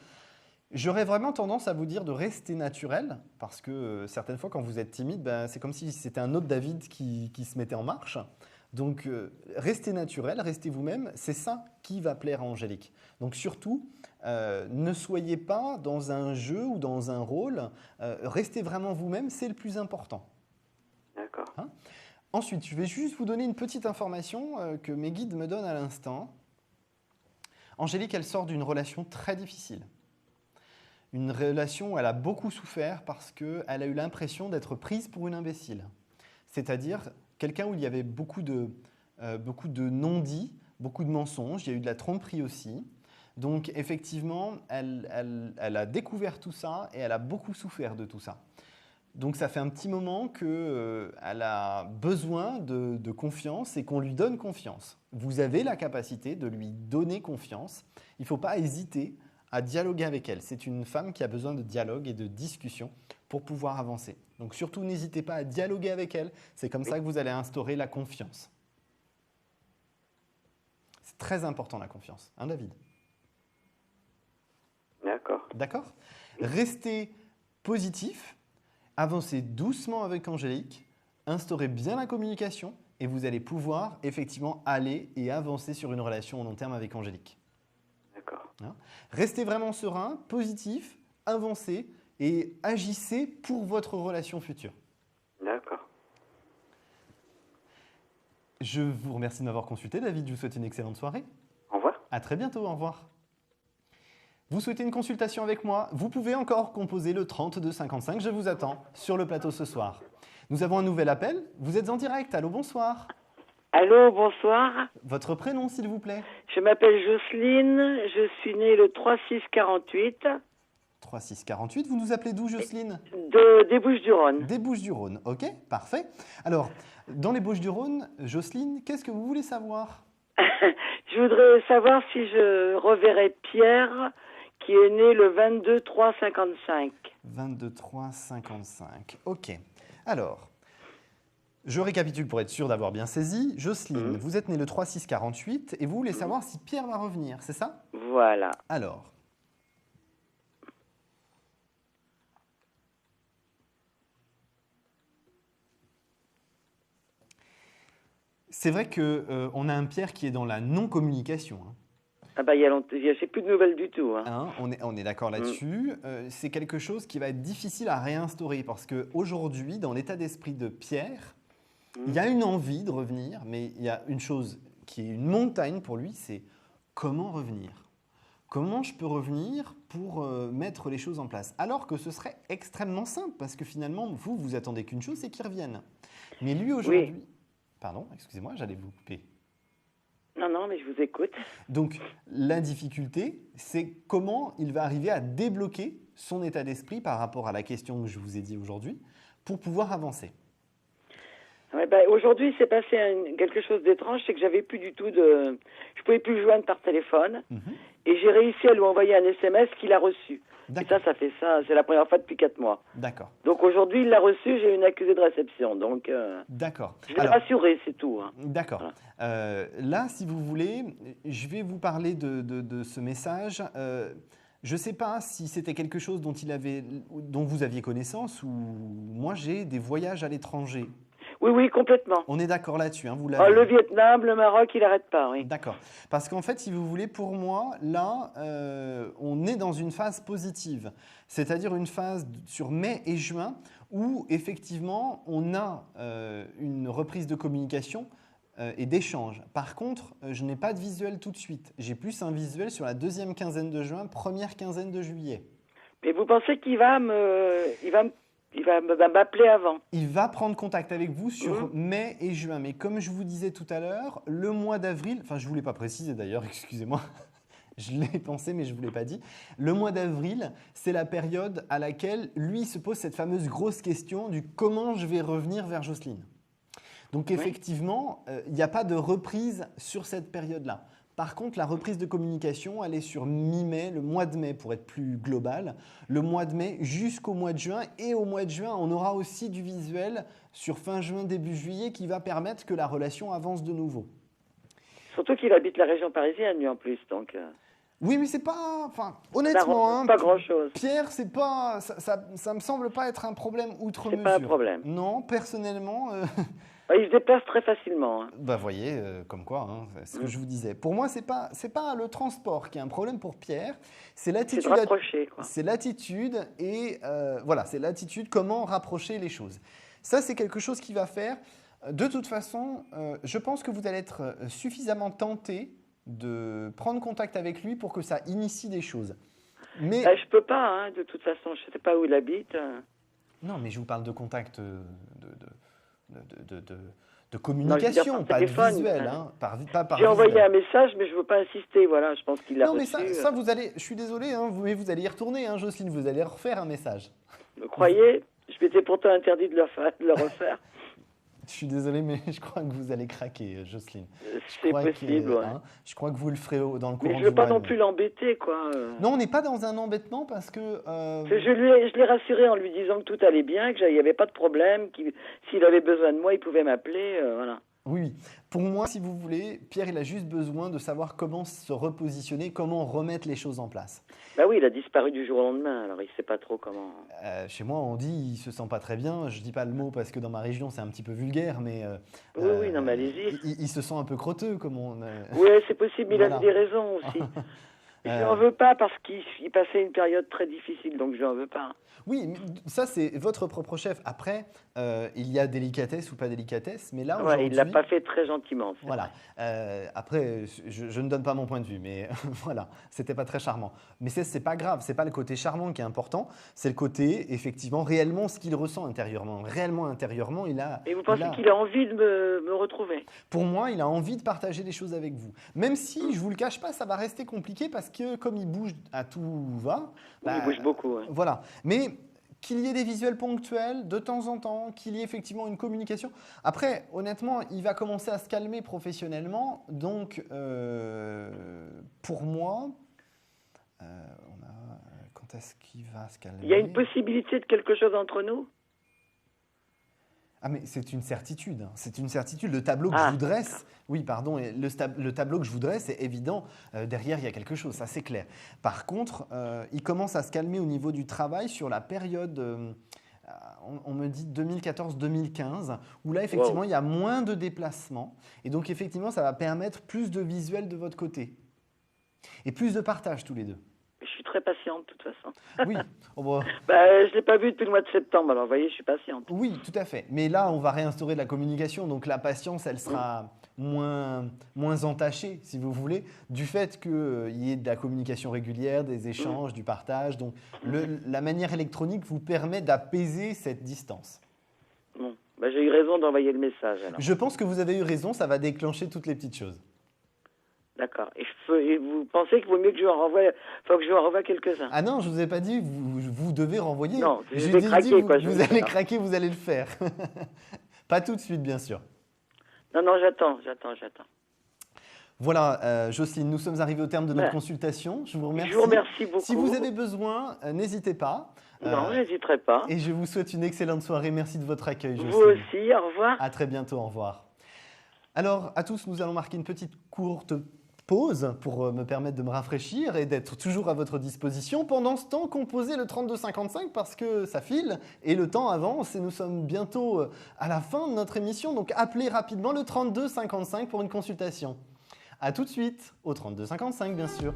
J'aurais vraiment tendance à vous dire de rester naturel parce que certaines fois, quand vous êtes timide, c'est comme si c'était un autre David qui se mettait en marche. Donc, restez naturel, restez vous-même. C'est ça qui va plaire à Angélique. Donc, surtout, ne soyez pas dans un jeu ou dans un rôle. Restez vraiment vous-même, c'est le plus important. D'accord. Hein? Ensuite, je vais juste vous donner une petite information que mes guides me donnent à l'instant. Angélique, elle sort d'une relation très difficile. Une relation où elle a beaucoup souffert parce qu'elle a eu l'impression d'être prise pour une imbécile. C'est-à-dire quelqu'un où il y avait beaucoup de non-dits, beaucoup de mensonges, il y a eu de la tromperie aussi. Donc effectivement, elle a découvert tout ça et elle a beaucoup souffert de tout ça. Donc ça fait un petit moment qu'elle a besoin de confiance et qu'on lui donne confiance. Vous avez la capacité de lui donner confiance. Il ne faut pas hésiter à dialoguer avec elle. C'est une femme qui a besoin de dialogue et de discussion pour pouvoir avancer. Donc surtout, n'hésitez pas à dialoguer avec elle. C'est comme ça que vous allez instaurer la confiance. C'est très important la confiance, hein David? D'accord. D'accord? Restez positif, avancez doucement avec Angélique, instaurez bien la communication et vous allez pouvoir effectivement aller et avancer sur une relation au long terme avec Angélique. D'accord. Hein? Restez vraiment serein, positif, avancez et agissez pour votre relation future. D'accord. Je vous remercie de m'avoir consulté, David. Je vous souhaite une excellente soirée. Au revoir. À très bientôt. Au revoir. Vous souhaitez une consultation avec moi? Vous pouvez encore composer le 3255. Je vous attends sur le plateau ce soir. Nous avons un nouvel appel. Vous êtes en direct. Allô, bonsoir. Allô, bonsoir. Votre prénom, s'il vous plaît? Je m'appelle Jocelyne. Je suis née le 3-6-48. 3648. Vous nous appelez d'où, Jocelyne? Des Bouches-du-Rhône. Des Bouches-du-Rhône. Ok, parfait. Alors, dans les Bouches-du-Rhône, Jocelyne, qu'est-ce que vous voulez savoir? Je voudrais savoir si je reverrai Pierre, qui est né le 22-3-55. 22-3-55. Ok. Alors, je récapitule pour être sûr d'avoir bien saisi. Jocelyne, vous êtes née le 3-6-48 et vous voulez savoir si Pierre va revenir, c'est ça? Voilà. Alors, c'est vrai qu'on a un Pierre qui est dans la non-communication. Hein. Ah bah, j'ai plus de nouvelles du tout. Hein. Hein, on est d'accord là-dessus. C'est quelque chose qui va être difficile à réinstaurer parce qu'aujourd'hui, dans l'état d'esprit de Pierre, il y a une envie de revenir, mais il y a une chose qui est une montagne pour lui, c'est comment revenir? Comment je peux revenir pour mettre les choses en place? Alors que ce serait extrêmement simple parce que finalement, vous attendez qu'une chose, c'est qu'il revienne. Mais lui aujourd'hui… Oui. Pardon, excusez-moi, j'allais vous couper. Non, mais je vous écoute. Donc, la difficulté, c'est comment il va arriver à débloquer son état d'esprit par rapport à la question que je vous ai dit aujourd'hui pour pouvoir avancer. Ouais, bah, aujourd'hui, il s'est passé quelque chose d'étrange, c'est que j'avais plus du tout de… Je pouvais plus le joindre par téléphone et j'ai réussi à lui envoyer un SMS qu'il a reçu. Et ça fait ça, c'est la première fois depuis 4 mois. D'accord. Donc aujourd'hui, il l'a reçu, j'ai une accusée de réception. Donc, d'accord. Je l'ai rassuré, c'est tout. Hein. D'accord. Voilà. Là, si vous voulez, je vais vous parler de ce message. Je ne sais pas si c'était quelque chose dont vous aviez connaissance ou moi, j'ai des voyages à l'étranger. Oui, complètement. On est d'accord là-dessus, hein, vous l'avez. Le Vietnam, le Maroc, il n'arrête pas, oui. D'accord. Parce qu'en fait, si vous voulez, pour moi, là, on est dans une phase positive. C'est-à-dire une phase sur mai et juin où, effectivement, on a une reprise de communication et d'échange. Par contre, je n'ai pas de visuel tout de suite. J'ai plus un visuel sur la deuxième quinzaine de juin, première quinzaine de juillet. Mais vous pensez qu'il va m'appeler avant? Il va prendre contact avec vous sur mai et juin. Mais comme je vous disais tout à l'heure, le mois d'avril, enfin je ne vous l'ai pas précisé d'ailleurs, excusez-moi, je l'ai pensé mais je ne vous l'ai pas dit. Le mois d'avril, c'est la période à laquelle lui se pose cette fameuse grosse question du comment je vais revenir vers Jocelyne. Donc effectivement, il n'y a pas de reprise sur cette période-là. Par contre, la reprise de communication, elle est sur mi-mai, le mois de mai pour être plus global, le mois de mai jusqu'au mois de juin. Et au mois de juin, on aura aussi du visuel sur fin juin, début juillet qui va permettre que la relation avance de nouveau. Surtout qu'il habite la région parisienne, lui en plus. Donc Oui, mais c'est pas… Enfin, honnêtement, pas grand-chose. Pierre, c'est pas… Ça me semble pas être un problème outre mesure. C'est pas un problème. Non, personnellement… Il se déplace très facilement. Hein. Bah, voyez, comme quoi, hein, c'est ce que je vous disais. Pour moi, c'est pas le transport qui est un problème pour Pierre, c'est l'attitude. C'est de rapprocher, quoi. C'est l'attitude et voilà, c'est l'attitude, comment rapprocher les choses. Ça, c'est quelque chose qui va faire. De toute façon, je pense que vous allez être suffisamment tenté de prendre contact avec lui pour que ça initie des choses. Mais je peux pas, hein, de toute façon, je sais pas où il habite. non, mais je vous parle de contact de communication, non, pas téléphone, de visuel, hein, pas par J'ai envoyé visuel. un message, mais je veux pas insister, voilà, je pense qu'il l'a Non, mais reçu. ça vous allez, je suis désolé, hein, mais vous allez y retourner, hein, Jocelyne, vous allez refaire un message. Vous croyez? Je m'étais pourtant interdit de le refaire. Je suis désolé, mais je crois que vous allez craquer, Jocelyne. C'est possible, ouais. Je crois que vous le ferez dans le courant Mais je du veux pas mois. non plus l'embêter, quoi. Non, on n'est pas dans un embêtement parce que... Je l'ai rassuré en lui disant que tout allait bien, qu'il n'y avait pas de problème, s'il avait besoin de moi, il pouvait m'appeler, voilà. Oui, pour moi, si vous voulez, Pierre, il a juste besoin de savoir comment se repositionner, comment remettre les choses en place. Bah oui, il a disparu du jour au lendemain, alors il ne sait pas trop comment... Chez moi, on dit il se sent pas très bien. Je dis pas le mot parce que dans ma région, c'est un petit peu vulgaire, mais... oui, non, mais allez-y. Il se sent un peu crotteux, comme on... Oui, c'est possible, il Voilà. a des raisons aussi. Je n'en veux pas parce qu'il passait une période très difficile, donc je n'en veux pas. Oui, mais ça, c'est votre propre chef. Après, il y a délicatesse ou pas délicatesse, mais là, aujourd'hui... Il ne l'a pas fait très gentiment. Voilà. Après, je ne donne pas mon point de vue, mais voilà, c'était pas très charmant. Mais c'est pas grave, c'est pas le côté charmant qui est important, c'est le côté, effectivement, réellement ce qu'il ressent intérieurement. Réellement intérieurement, il a... Et vous pensez qu'il a envie de me retrouver? Pour moi, il a envie de partager des choses avec vous. Même si, je vous le cache pas, ça va rester compliqué parce que comme il bouge à tout va... Il bouge beaucoup, ouais. Voilà. Mais... qu'il y ait des visuels ponctuels de temps en temps, qu'il y ait effectivement une communication. Après, honnêtement, il va commencer à se calmer professionnellement. Donc, pour moi, quand est-ce qu'il va se calmer? Il y a une possibilité de quelque chose entre nous? Ah, mais c'est une certitude. C'est une certitude. Le tableau que je vous dresse, oui, pardon, le tableau que je vous dresse, c'est évident. Derrière, il y a quelque chose, ça c'est clair. Par contre, il commence à se calmer au niveau du travail sur la période, on me dit 2014-2015, où là, effectivement, il y a moins de déplacements. Et donc, effectivement, ça va permettre plus de visuels de votre côté. Et plus de partage tous les deux. Je suis très patiente, de toute façon. Oui. Je ne l'ai pas vu depuis le mois de septembre, alors vous voyez, je suis patiente. Oui, tout à fait. Mais là, on va réinstaurer de la communication, donc la patience, elle sera moins entachée, si vous voulez, du fait qu'il y ait de la communication régulière, des échanges, du partage. Donc, la manière électronique vous permet d'apaiser cette distance. Bon, j'ai eu raison d'envoyer le message, alors. Je pense que vous avez eu raison, ça va déclencher toutes les petites choses. D'accord. Et vous pensez qu'il vaut mieux que je en renvoie quelques-uns? Ah non, je ne vous ai pas dit, vous devez renvoyer. Non, je J'ai vais dit, craquer, vous allez craquer, vous allez le faire. Pas tout de suite, bien sûr. Non, j'attends. Voilà, Jocelyne, nous sommes arrivés au terme de notre consultation. Je vous remercie. Je vous remercie beaucoup. Si vous avez besoin, n'hésitez pas. Non, je n'hésiterai pas. Et je vous souhaite une excellente soirée. Merci de votre accueil, Jocelyne. Vous aussi, au revoir. À très bientôt, au revoir. Alors, à tous, nous allons marquer une petite courte pause pour me permettre de me rafraîchir et d'être toujours à votre disposition. Pendant ce temps, composez le 3255 parce que ça file et le temps avance et nous sommes bientôt à la fin de notre émission. Donc, appelez rapidement le 3255 pour une consultation. A tout de suite, au 3255 bien sûr.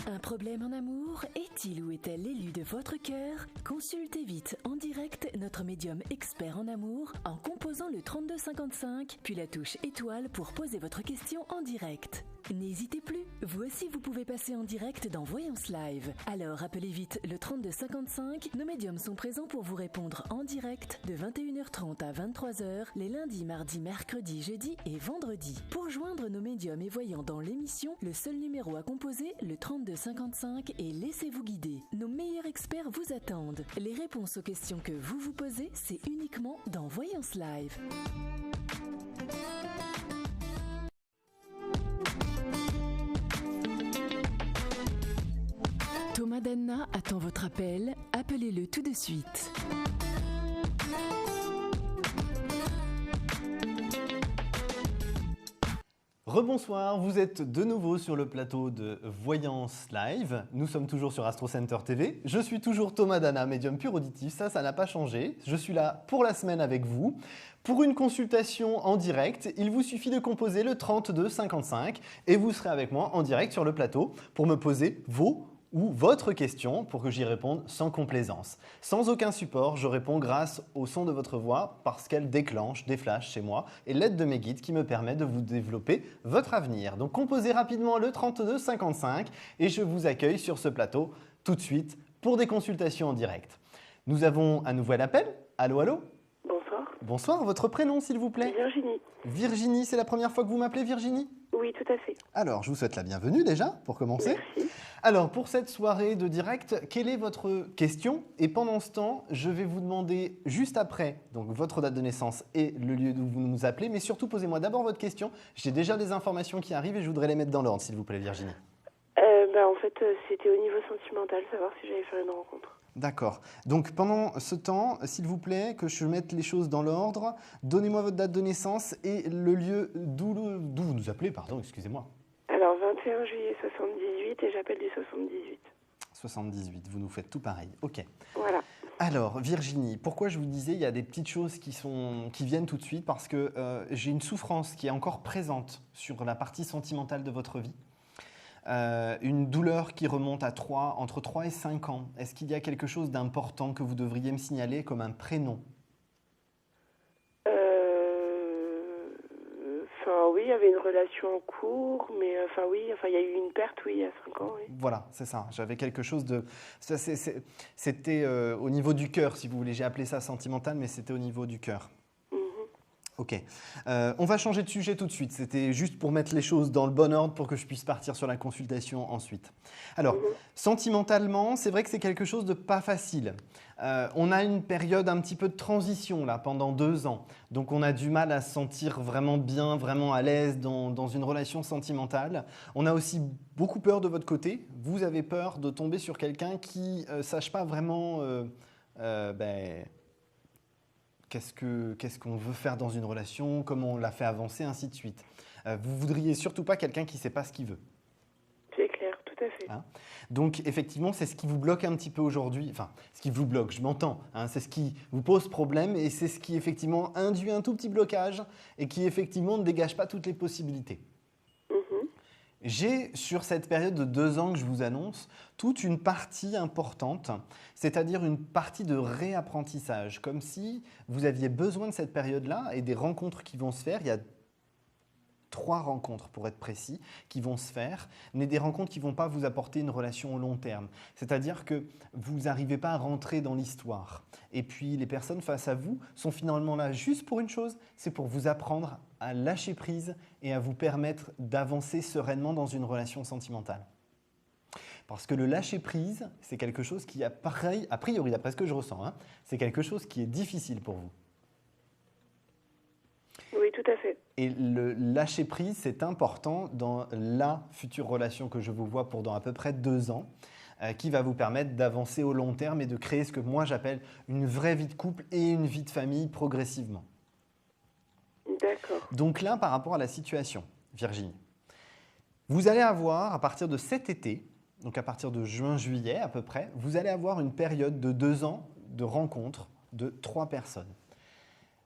Un problème en amour? Est-il ou est-elle l'élu de votre cœur? Consultez vite en direct notre médium expert en amour en composant le 3255 puis la touche étoile pour poser votre question en direct. N'hésitez plus, vous aussi vous pouvez passer en direct dans Voyance Live. Alors appelez vite le 3255, nos médiums sont présents pour vous répondre en direct de 21h30 à 23h les lundis, mardis, mercredis, jeudis et vendredis. Pour joindre nos médiums et voyants dans l'émission, le seul numéro à composer, le 3255 et laissez-vous guider. Nos meilleurs experts vous attendent. Les réponses aux questions que vous vous posez, c'est uniquement dans Voyance Live. Thomas Danna attend votre appel. Appelez-le tout de suite. Rebonsoir, vous êtes de nouveau sur le plateau de Voyance Live. Nous sommes toujours sur Astro Center TV. Je suis toujours Thomas Dana, médium pur auditif. Ça n'a pas changé. Je suis là pour la semaine avec vous. Pour une consultation en direct, il vous suffit de composer le 32 55 et vous serez avec moi en direct sur le plateau pour me poser vos ou votre question pour que j'y réponde sans complaisance. Sans aucun support, je réponds grâce au son de votre voix parce qu'elle déclenche des flashs chez moi et l'aide de mes guides qui me permet de vous développer votre avenir. Donc composez rapidement le 32 55 et je vous accueille sur ce plateau tout de suite pour des consultations en direct. Nous avons un nouvel appel. Allô, allô? Bonsoir. Bonsoir, votre prénom s'il vous plaît? Virginie. Virginie, c'est la première fois que vous m'appelez Virginie? Oui, tout à fait. Alors, je vous souhaite la bienvenue déjà, pour commencer. Merci. Alors, pour cette soirée de direct, quelle est votre question? Et pendant ce temps, je vais vous demander juste après donc votre date de naissance et le lieu d'où vous nous appelez, mais surtout posez-moi d'abord votre question. J'ai déjà des informations qui arrivent et je voudrais les mettre dans l'ordre, s'il vous plaît, Virginie. En fait, c'était au niveau sentimental, savoir si j'allais faire une rencontre. D'accord. Donc, pendant ce temps, s'il vous plaît, que je mette les choses dans l'ordre, donnez-moi votre date de naissance et le lieu d'où vous nous appelez, pardon, excusez-moi. Alors, 21 juillet 78 et j'appelle du 78. 78, vous nous faites tout pareil. Ok. Voilà. Alors, Virginie, pourquoi je vous disais, il y a des petites choses qui viennent tout de suite parce que j'ai une souffrance qui est encore présente sur la partie sentimentale de votre vie. Une douleur qui remonte à entre 3 et 5 ans. Est-ce qu'il y a quelque chose d'important que vous devriez me signaler comme un prénom? Oui, il y avait une relation en cours, mais il y a eu une perte, oui, il y a 5 ans. Oui. Voilà, c'est ça. J'avais quelque chose de... C'était au niveau du cœur, si vous voulez. J'ai appelé ça sentimental, mais c'était au niveau du cœur. Ok. On va changer de sujet tout de suite. C'était juste pour mettre les choses dans le bon ordre pour que je puisse partir sur la consultation ensuite. Alors, sentimentalement, c'est vrai que c'est quelque chose de pas facile. On a une période un petit peu de transition là pendant 2 ans. Donc, on a du mal à se sentir vraiment bien, vraiment à l'aise dans une relation sentimentale. On a aussi beaucoup peur de votre côté. Vous avez peur de tomber sur quelqu'un qui ne sache pas vraiment... Qu'est-ce qu'on veut faire dans une relation, comment on la fait avancer, ainsi de suite. Vous voudriez surtout pas quelqu'un qui ne sait pas ce qu'il veut. C'est clair, tout à fait. Hein? Donc effectivement, c'est ce qui vous bloque un petit peu aujourd'hui. Enfin, ce qui vous bloque, je m'entends. Hein, c'est ce qui vous pose problème et c'est ce qui effectivement induit un tout petit blocage et qui effectivement ne dégage pas toutes les possibilités. J'ai, sur cette période de 2 ans que je vous annonce, toute une partie importante, c'est-à-dire une partie de réapprentissage, comme si vous aviez besoin de cette période-là et des rencontres qui vont se faire. Il y a 3 rencontres, pour être précis, qui vont se faire, mais des rencontres qui ne vont pas vous apporter une relation au long terme. C'est-à-dire que vous n'arrivez pas à rentrer dans l'histoire. Et puis, les personnes face à vous sont finalement là juste pour une chose, c'est pour vous apprendre à lâcher prise et à vous permettre d'avancer sereinement dans une relation sentimentale. Parce que le lâcher prise, c'est quelque chose qui, a priori, d'après ce que je ressens, hein, c'est quelque chose qui est difficile pour vous. Oui, tout à fait. Et le lâcher prise, c'est important dans la future relation que je vous vois pour dans à peu près 2 ans, qui va vous permettre d'avancer au long terme et de créer ce que moi j'appelle une vraie vie de couple et une vie de famille progressivement. D'accord. Donc là, par rapport à la situation, Virginie, vous allez avoir, à partir de cet été, donc à partir de juin-juillet à peu près, vous allez avoir une période de 2 ans de rencontres de 3 personnes.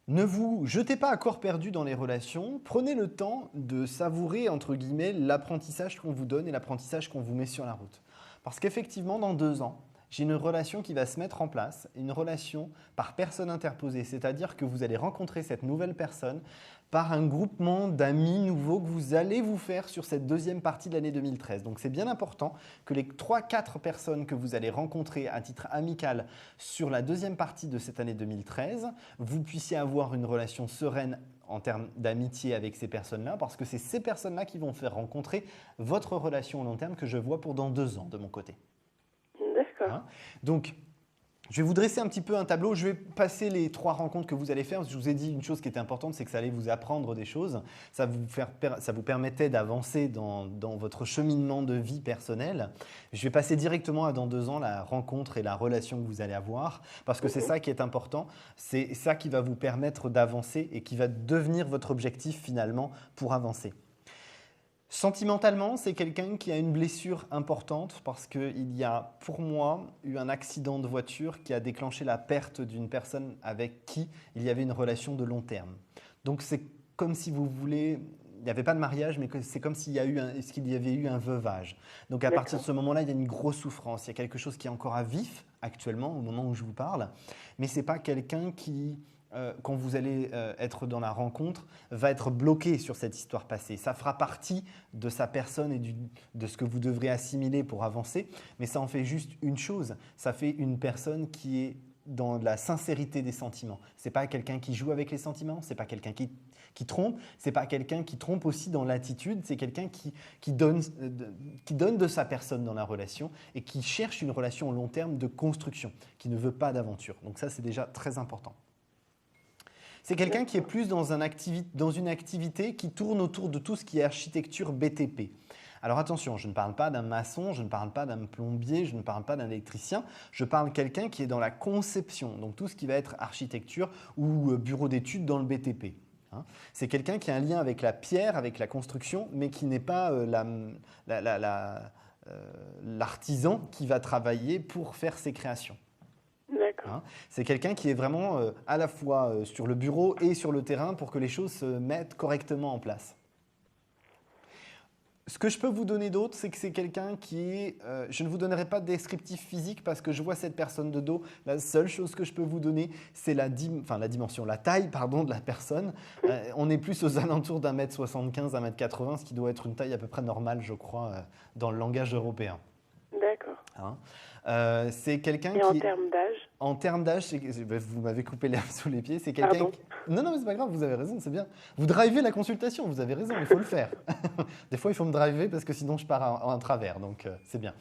Ne vous jetez pas à corps perdu dans les relations, prenez le temps de savourer, entre guillemets, l'apprentissage qu'on vous donne et l'apprentissage qu'on vous met sur la route. Parce qu'effectivement, dans 2 ans, j'ai une relation qui va se mettre en place, une relation par personne interposée, c'est-à-dire que vous allez rencontrer cette nouvelle personne par un groupement d'amis nouveaux que vous allez vous faire sur cette 2e partie de l'année 2013. Donc c'est bien important que les 3-4 personnes que vous allez rencontrer à titre amical sur la 2e partie de cette année 2013, vous puissiez avoir une relation sereine en termes d'amitié avec ces personnes-là, parce que c'est ces personnes-là qui vont faire rencontrer votre relation au long terme que je vois pour dans 2 ans de mon côté. D'accord. Hein? Donc, je vais vous dresser un petit peu un tableau. Je vais passer les 3 rencontres que vous allez faire. Je vous ai dit une chose qui était importante, c'est que ça allait vous apprendre des choses. Ça vous permettait d'avancer dans votre cheminement de vie personnelle. Je vais passer directement à dans 2 ans la rencontre et la relation que vous allez avoir, parce que c'est ça qui est important. C'est ça qui va vous permettre d'avancer et qui va devenir votre objectif finalement pour avancer. Sentimentalement, c'est quelqu'un qui a une blessure importante parce qu'il y a, pour moi, eu un accident de voiture qui a déclenché la perte d'une personne avec qui il y avait une relation de long terme. Donc c'est comme si vous voulez, il n'y avait pas de mariage, mais c'est comme s'il y avait eu un veuvage. Donc à partir de ce moment-là, il y a une grosse souffrance. Il y a quelque chose qui est encore à vif actuellement, au moment où je vous parle, mais ce n'est pas quelqu'un qui... quand vous allez être dans la rencontre, va être bloqué sur cette histoire passée. Ça fera partie de sa personne et de ce que vous devrez assimiler pour avancer, mais ça en fait juste une chose. Ça fait une personne qui est dans la sincérité des sentiments. Ce n'est pas quelqu'un qui joue avec les sentiments, ce n'est pas quelqu'un qui trompe, ce n'est pas quelqu'un qui trompe aussi dans l'attitude, c'est quelqu'un qui donne de sa personne dans la relation et qui cherche une relation au long terme de construction, qui ne veut pas d'aventure. Donc ça, c'est déjà très important. C'est quelqu'un qui est plus dans une activité qui tourne autour de tout ce qui est architecture BTP. Alors attention, je ne parle pas d'un maçon, je ne parle pas d'un plombier, je ne parle pas d'un électricien, je parle de quelqu'un qui est dans la conception, donc tout ce qui va être architecture ou bureau d'études dans le BTP. C'est quelqu'un qui a un lien avec la pierre, avec la construction, mais qui n'est pas l'artisan qui va travailler pour faire ses créations. C'est quelqu'un qui est vraiment à la fois sur le bureau et sur le terrain pour que les choses se mettent correctement en place. Ce que je peux vous donner d'autre, c'est que c'est quelqu'un qui est... je ne vous donnerai pas de descriptif physique parce que je vois cette personne de dos. La seule chose que je peux vous donner, c'est la taille de la personne. On est plus aux alentours d'1m75, 1m80, ce qui doit être une taille à peu près normale, je crois, dans le langage européen. D'accord. C'est quelqu'un en termes d'âge? En termes d'âge, vous m'avez coupé l'herbe sous les pieds. C'est quelqu'un. Non, mais c'est pas grave, vous avez raison, c'est bien. Vous drivez la consultation, vous avez raison, il faut le faire. Des fois, il faut me driver parce que sinon, je pars en travers, donc c'est bien.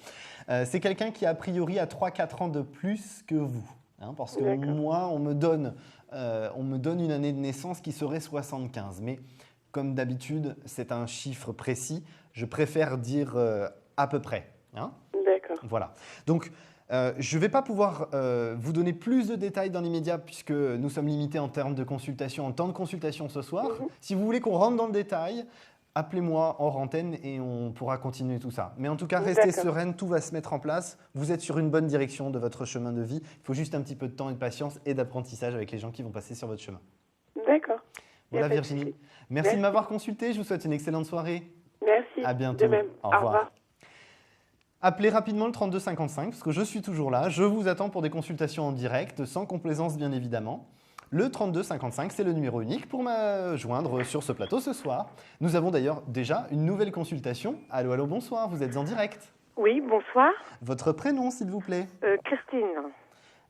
C'est quelqu'un qui, a priori, a 3-4 ans de plus que vous. Parce que moi, on me donne une année de naissance qui serait 75. Mais comme d'habitude, c'est un chiffre précis. Je préfère dire à peu près. D'accord. Voilà. Donc, je ne vais pas pouvoir vous donner plus de détails dans l'immédiat puisque nous sommes limités en termes de consultation, en temps de consultation ce soir. Si vous voulez qu'on rentre dans le détail, appelez-moi hors antenne et on pourra continuer tout ça. Mais en tout cas, restez sereine, tout va se mettre en place. Vous êtes sur une bonne direction de votre chemin de vie. Il faut juste un petit peu de temps et de patience et d'apprentissage avec les gens qui vont passer sur votre chemin. D'accord. Voilà Virginie. Merci de m'avoir consulté. Je vous souhaite une excellente soirée. Merci. À bientôt. De même. Au revoir. Appelez rapidement le 3255 parce que je suis toujours là. Je vous attends pour des consultations en direct, sans complaisance bien évidemment. Le 3255, c'est le numéro unique pour me joindre sur ce plateau ce soir. Nous avons d'ailleurs déjà une nouvelle consultation. Allô, allô, bonsoir, vous êtes en direct. Oui, bonsoir. Votre prénom, s'il vous plaît. Christine.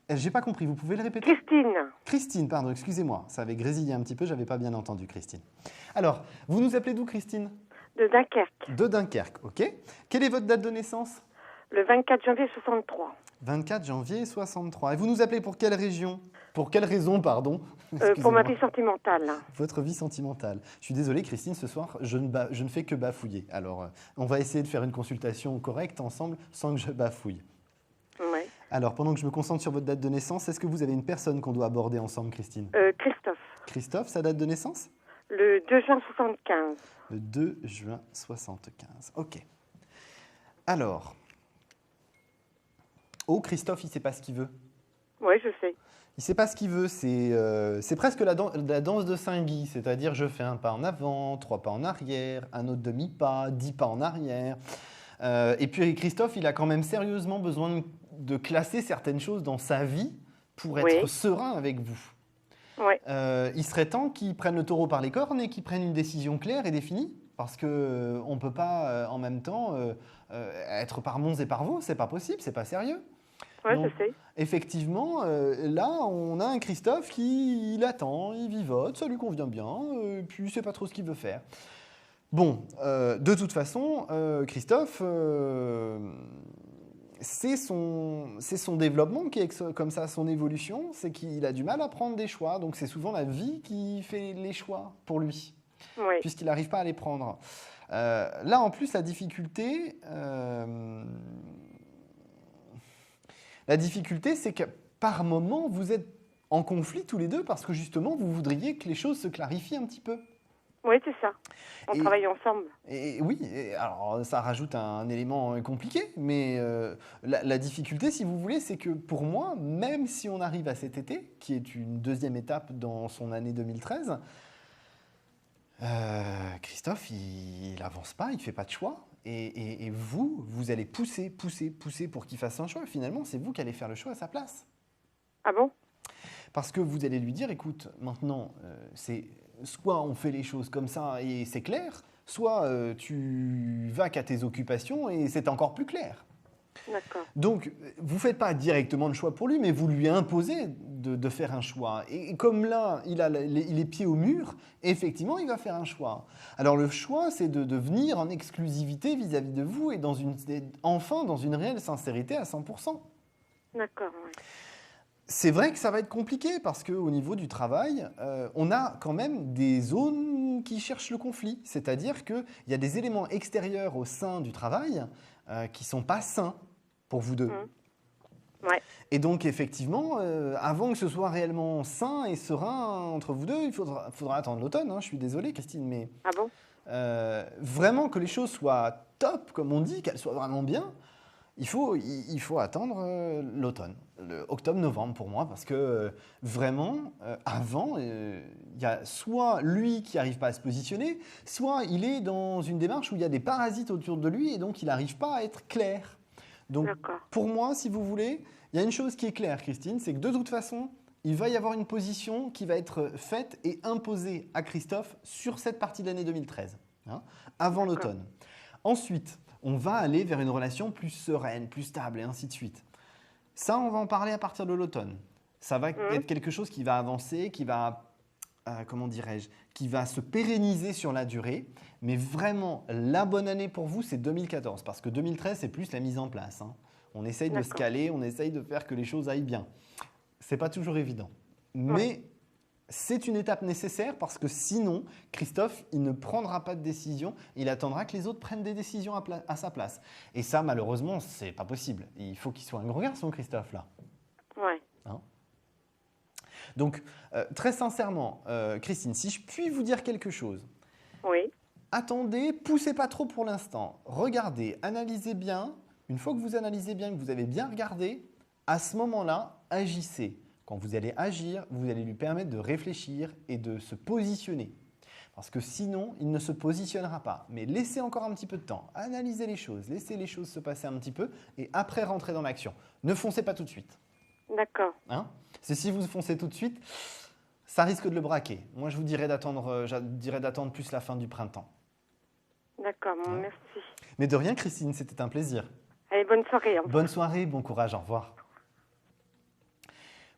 J'ai pas compris, vous pouvez le répéter? Christine. Christine, pardon, excusez-moi. Ça avait grésillé un petit peu, j'avais pas bien entendu, Christine. Alors, vous nous appelez d'où, Christine? De Dunkerque. De Dunkerque, ok. Quelle est votre date de naissance? Le 24 janvier 63. 24 janvier 63. Et vous nous appelez pour quelle région? Pour quelle raison, pardon? Pour ma vie sentimentale. Votre vie sentimentale. Je suis désolé, Christine, ce soir, je ne fais que bafouiller. Alors, on va essayer de faire une consultation correcte ensemble sans que je bafouille. Oui. Alors, pendant que je me concentre sur votre date de naissance, est-ce que vous avez une personne qu'on doit aborder ensemble, Christine? Christophe. Christophe, sa date de naissance? Le 2 juin 75. Le 2 juin 75. Ok. Alors... Oh, Christophe, il ne sait pas ce qu'il veut. Oui, je sais. Il ne sait pas ce qu'il veut. C'est presque la danse de Saint-Guy, c'est-à-dire je fais un pas en avant, 3 pas en arrière, un autre demi-pas, 10 pas en arrière. Et puis Christophe, il a quand même sérieusement besoin de classer certaines choses dans sa vie pour être serein avec vous. Oui. Il serait temps qu'il prenne le taureau par les cornes et qu'il prenne une décision claire et définie. Parce qu'on ne peut pas en même temps être par Mons et par Vaux, c'est pas possible, c'est pas sérieux. Oui, Donc, je sais. Effectivement, là, on a un Christophe qui il attend, il vivote, ça lui convient bien, et puis il ne sait pas trop ce qu'il veut faire. Bon, de toute façon, Christophe, c'est son développement qui est comme ça, son évolution, c'est qu'il a du mal à prendre des choix, donc c'est souvent la vie qui fait les choix pour lui. Oui. Puisqu'il n'arrive pas à les prendre. Là, en plus, la difficulté, c'est que par moment, vous êtes en conflit tous les deux parce que justement, vous voudriez que les choses se clarifient un petit peu. Oui, c'est ça. On travaille ensemble. Et oui, alors ça rajoute un élément compliqué, mais la difficulté, si vous voulez, c'est que pour moi, même si on arrive à cet été, qui est une deuxième étape dans son année 2013, Christophe, il n'avance pas, il ne fait pas de choix. Et vous allez pousser pour qu'il fasse un choix. Finalement, c'est vous qui allez faire le choix à sa place. Ah bon? Parce que vous allez lui dire, écoute, maintenant, c'est soit on fait les choses comme ça et c'est clair, soit tu vas qu'à tes occupations et c'est encore plus clair. D'accord. Donc, vous ne faites pas directement le choix pour lui, mais vous lui imposez de faire un choix. Et comme là, il a les pieds au mur, effectivement, il va faire un choix. Alors, le choix, c'est de venir en exclusivité vis-à-vis de vous et enfin dans une réelle sincérité à 100%. D'accord, oui. C'est vrai que ça va être compliqué parce qu'au niveau du travail, on a quand même des zones qui cherchent le conflit. C'est-à-dire qu'il y a des éléments extérieurs au sein du travail qui ne sont pas sains pour vous deux. Ouais. Et donc, effectivement, avant que ce soit réellement sain et serein entre vous deux, il faudra attendre l'automne. Je suis désolé, Christine, mais Ah bon? vraiment que les choses soient top, comme on dit, qu'elles soient vraiment bien, il faut attendre l'automne, octobre-novembre pour moi, parce que vraiment, avant, il y a soit lui qui n'arrive pas à se positionner, soit il est dans une démarche où il y a des parasites autour de lui et donc il n'arrive pas à être clair. Donc pour moi, si vous voulez, il y a une chose qui est claire, Christine, c'est que de toute façon, il va y avoir une position qui va être faite et imposée à Christophe sur cette partie de l'année 2013, avant l'automne. Ensuite, on va aller vers une relation plus sereine, plus stable et ainsi de suite. Ça, on va en parler à partir de l'automne. Ça va être quelque chose qui va avancer, qui va, qui va se pérenniser sur la durée. Mais vraiment, la bonne année pour vous, c'est 2014. Parce que 2013, c'est plus la mise en place. On essaye de se caler, on essaye de faire que les choses aillent bien. Ce n'est pas toujours évident. Mais c'est une étape nécessaire parce que sinon, Christophe, il ne prendra pas de décision. Il attendra que les autres prennent des décisions à sa place. Et ça, malheureusement, ce n'est pas possible. Il faut qu'il soit un gros garçon, Christophe, là. Ouais. Donc, très sincèrement, Christine, si je puis vous dire quelque chose. Oui. Attendez, poussez pas trop pour l'instant. Regardez, analysez bien. Une fois que vous analysez bien, que vous avez bien regardé, à ce moment-là, agissez. Quand vous allez agir, vous allez lui permettre de réfléchir et de se positionner. Parce que sinon, il ne se positionnera pas. Mais laissez encore un petit peu de temps. Analysez les choses, laissez les choses se passer un petit peu et après rentrez dans l'action. Ne foncez pas tout de suite. D'accord. C'est si vous foncez tout de suite, ça risque de le braquer. Moi, je vous dirais d'attendre plus la fin du printemps. D'accord, merci. Mais de rien, Christine, c'était un plaisir. Allez, bonne soirée. Bonne soirée, bon courage, au revoir.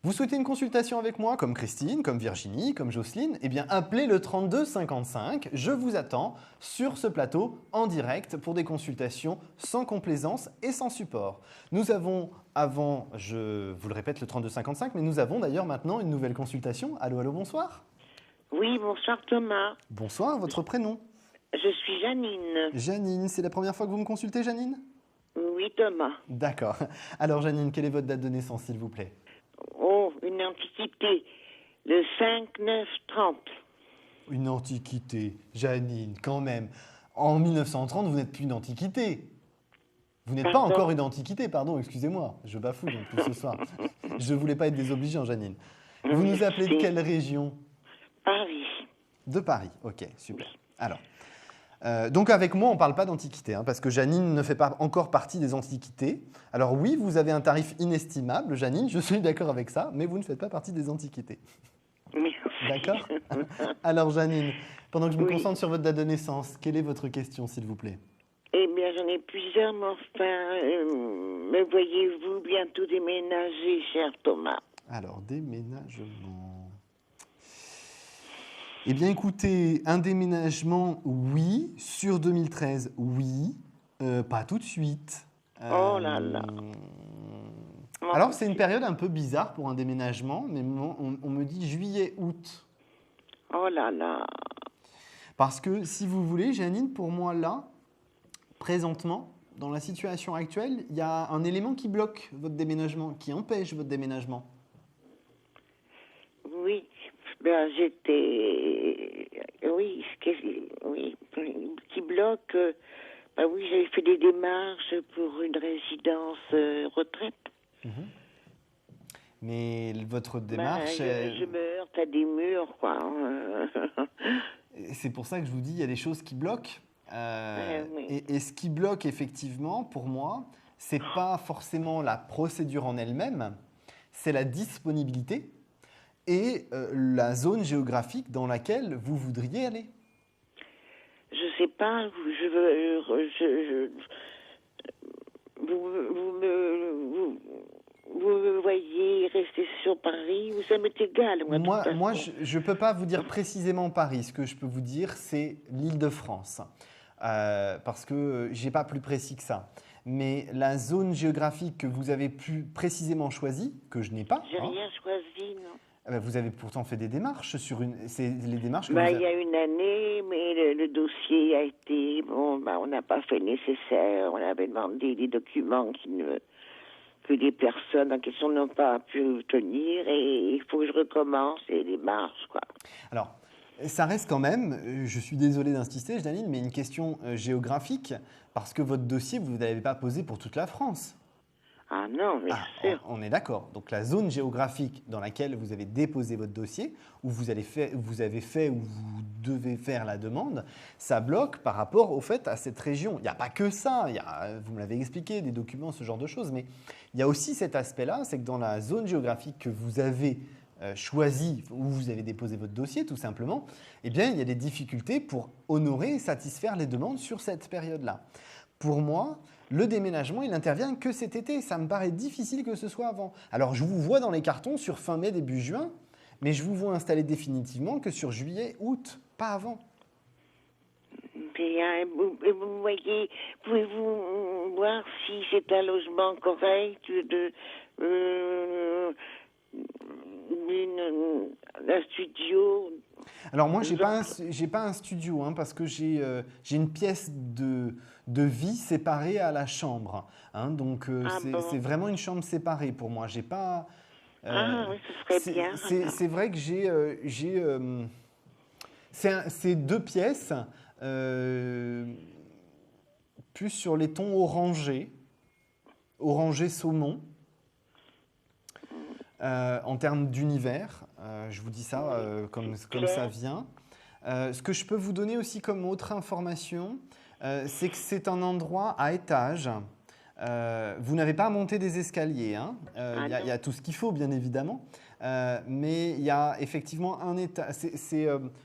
Vous souhaitez une consultation avec moi, comme Christine, comme Virginie, comme Jocelyne? Eh bien, appelez le 32 55. Je vous attends sur ce plateau en direct pour des consultations sans complaisance et sans support. Nous avons avant, je vous le répète, le 32 55, mais nous avons d'ailleurs maintenant une nouvelle consultation. Allô, allô, bonsoir. Oui, bonsoir Thomas. Bonsoir, votre prénom? Je suis Janine. Janine, c'est la première fois que vous me consultez, Janine? Oui, Thomas. D'accord. Alors, Janine, quelle est votre date de naissance, s'il vous plaît? Oh, une antiquité. Le 5-9-30. Une antiquité. Janine, quand même. En 1930, vous n'êtes plus une antiquité. Vous n'êtes pas encore une antiquité, pardon, excusez-moi. Je bafouille en plus ce soir. Je ne voulais pas être désobligeant, Janine. Vous nous appelez de quelle région? Paris. De Paris, ok, super. Alors, donc avec moi, on ne parle pas d'antiquité, parce que Janine ne fait pas encore partie des antiquités. Alors oui, vous avez un tarif inestimable, Janine, je suis d'accord avec ça, mais vous ne faites pas partie des antiquités. Merci. D'accord. Alors Janine, pendant que je me concentre sur votre date de naissance, quelle est votre question, s'il vous plaît? Eh bien, j'en ai plusieurs, mais enfin, me voyez-vous bientôt déménager, cher Thomas? Alors, déménagement... Eh bien, écoutez, un déménagement, oui. Sur 2013, oui. Pas tout de suite. Oh là là. Alors, c'est une période un peu bizarre pour un déménagement, mais on me dit juillet-août. Oh là là. Parce que, si vous voulez, Janine, pour moi, là, présentement, dans la situation actuelle, il y a un élément qui bloque votre déménagement, qui empêche votre déménagement. Oui. Ben, j'étais... Oui, qui bloque... Ben oui, j'avais fait des démarches pour une résidence retraite. Mais votre démarche... Je me heurte à des murs, quoi. C'est pour ça que je vous dis, il y a des choses qui bloquent. Oui. Et ce qui bloque, effectivement, pour moi, c'est pas forcément la procédure en elle-même, c'est la disponibilité et la zone géographique dans laquelle vous voudriez aller. Je sais pas, vous me voyez rester sur Paris ou ça m'est égal. Moi, je ne peux pas vous dire précisément Paris. Ce que je peux vous dire, c'est l'Île-de-France. Parce que je n'ai pas plus précis que ça. Mais la zone géographique que vous avez plus précisément choisie, que je n'ai pas... J'ai rien choisi, non. Vous avez pourtant fait des démarches sur une... C'est les démarches que il y a une année, mais le dossier a été... Bon, on n'a pas fait le nécessaire. On avait demandé des documents que les personnes en question n'ont pas pu tenir et il faut que je recommence les démarches, quoi. Alors, ça reste quand même, je suis désolé d'insister, Janine, mais une question géographique, parce que votre dossier, vous ne l'avez pas posé pour toute la France. Ah non, bien sûr. On est d'accord. Donc la zone géographique dans laquelle vous avez déposé votre dossier, où vous avez fait ou vous devez faire la demande, ça bloque par rapport au fait à cette région. Il n'y a pas que ça, vous me l'avez expliqué, des documents, ce genre de choses, mais il y a aussi cet aspect-là, c'est que dans la zone géographique que vous avez choisie, où vous avez déposé votre dossier tout simplement, eh bien il y a des difficultés pour honorer et satisfaire les demandes sur cette période-là. Pour moi, le déménagement, il n'intervient que cet été. Ça me paraît difficile que ce soit avant. Alors, je vous vois dans les cartons sur fin mai, début juin, mais je vous vois installé définitivement que sur juillet, août, pas avant. Vous voyez, pouvez-vous voir si c'est un logement correct, un studio? Alors moi, j'ai pas un studio, hein, parce que j'ai une pièce de vie séparée à la chambre. Hein, donc c'est vraiment une chambre séparée pour moi. J'ai pas. Oui, ce serait bien. C'est vrai que c'est deux pièces, plus sur les tons orangés saumon. En termes d'univers, je vous dis ça comme ça vient. Ce que je peux vous donner aussi comme autre information, c'est que c'est un endroit à étage. Vous n'avez pas à monter des escaliers. Hein. Y a tout ce qu'il faut, bien évidemment. Mais il y a effectivement un étage.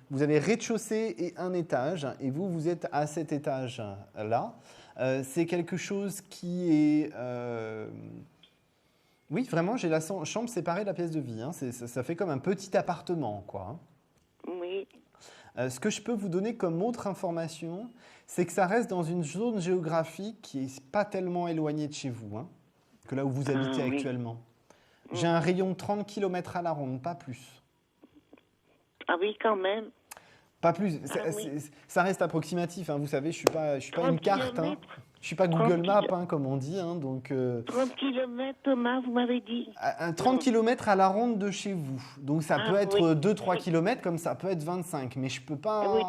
Vous avez rez-de-chaussée et un étage. Et vous êtes à cet étage-là. C'est quelque chose qui est... Oui, vraiment, j'ai la chambre séparée de la pièce de vie. Hein. Ça fait comme un petit appartement, quoi. Oui. Ce que je peux vous donner comme autre information, c'est que ça reste dans une zone géographique qui n'est pas tellement éloignée de chez vous, hein, que là où vous habitez actuellement. J'ai un rayon de 30 km à la ronde, pas plus. Ah oui, quand même. Pas plus. Ça reste approximatif. Hein. Vous savez, je ne suis pas une carte. Hein. Je ne suis pas Google Maps, hein, comme on dit. Hein, donc, 30 km, Thomas, vous m'avez dit. 30 km à la ronde de chez vous. Donc, ça peut être 2-3 km, comme ça peut être 25. Mais je ne peux pas,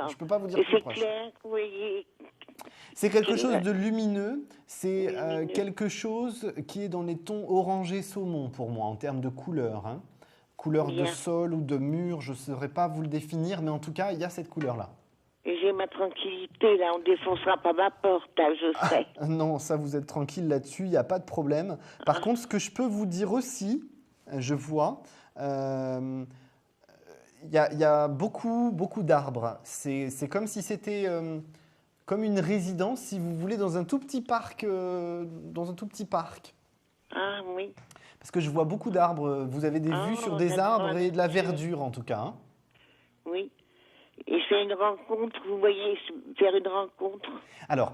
je peux pas vous dire plus proche. C'est clair, vous voyez. C'est quelque chose de lumineux. C'est quelque chose qui est dans les tons orangés saumon, pour moi, en termes de couleur. Hein. Couleur de sol ou de mur, je ne saurais pas vous le définir. Mais en tout cas, il y a cette couleur-là. Et j'ai ma tranquillité, là, on ne défoncera pas ma porte, là, je sais. Non, ça, vous êtes tranquille là-dessus, il n'y a pas de problème. Par contre, ce que je peux vous dire aussi, je vois, il y a beaucoup d'arbres. C'est comme si c'était comme une résidence, si vous voulez, dans un tout petit parc. Ah oui. Parce que je vois beaucoup d'arbres. Vous avez des vues sur des arbres et de la verdure, en tout cas. Hein. Oui. Et c'est une rencontre, vous voyez, faire une rencontre. Alors,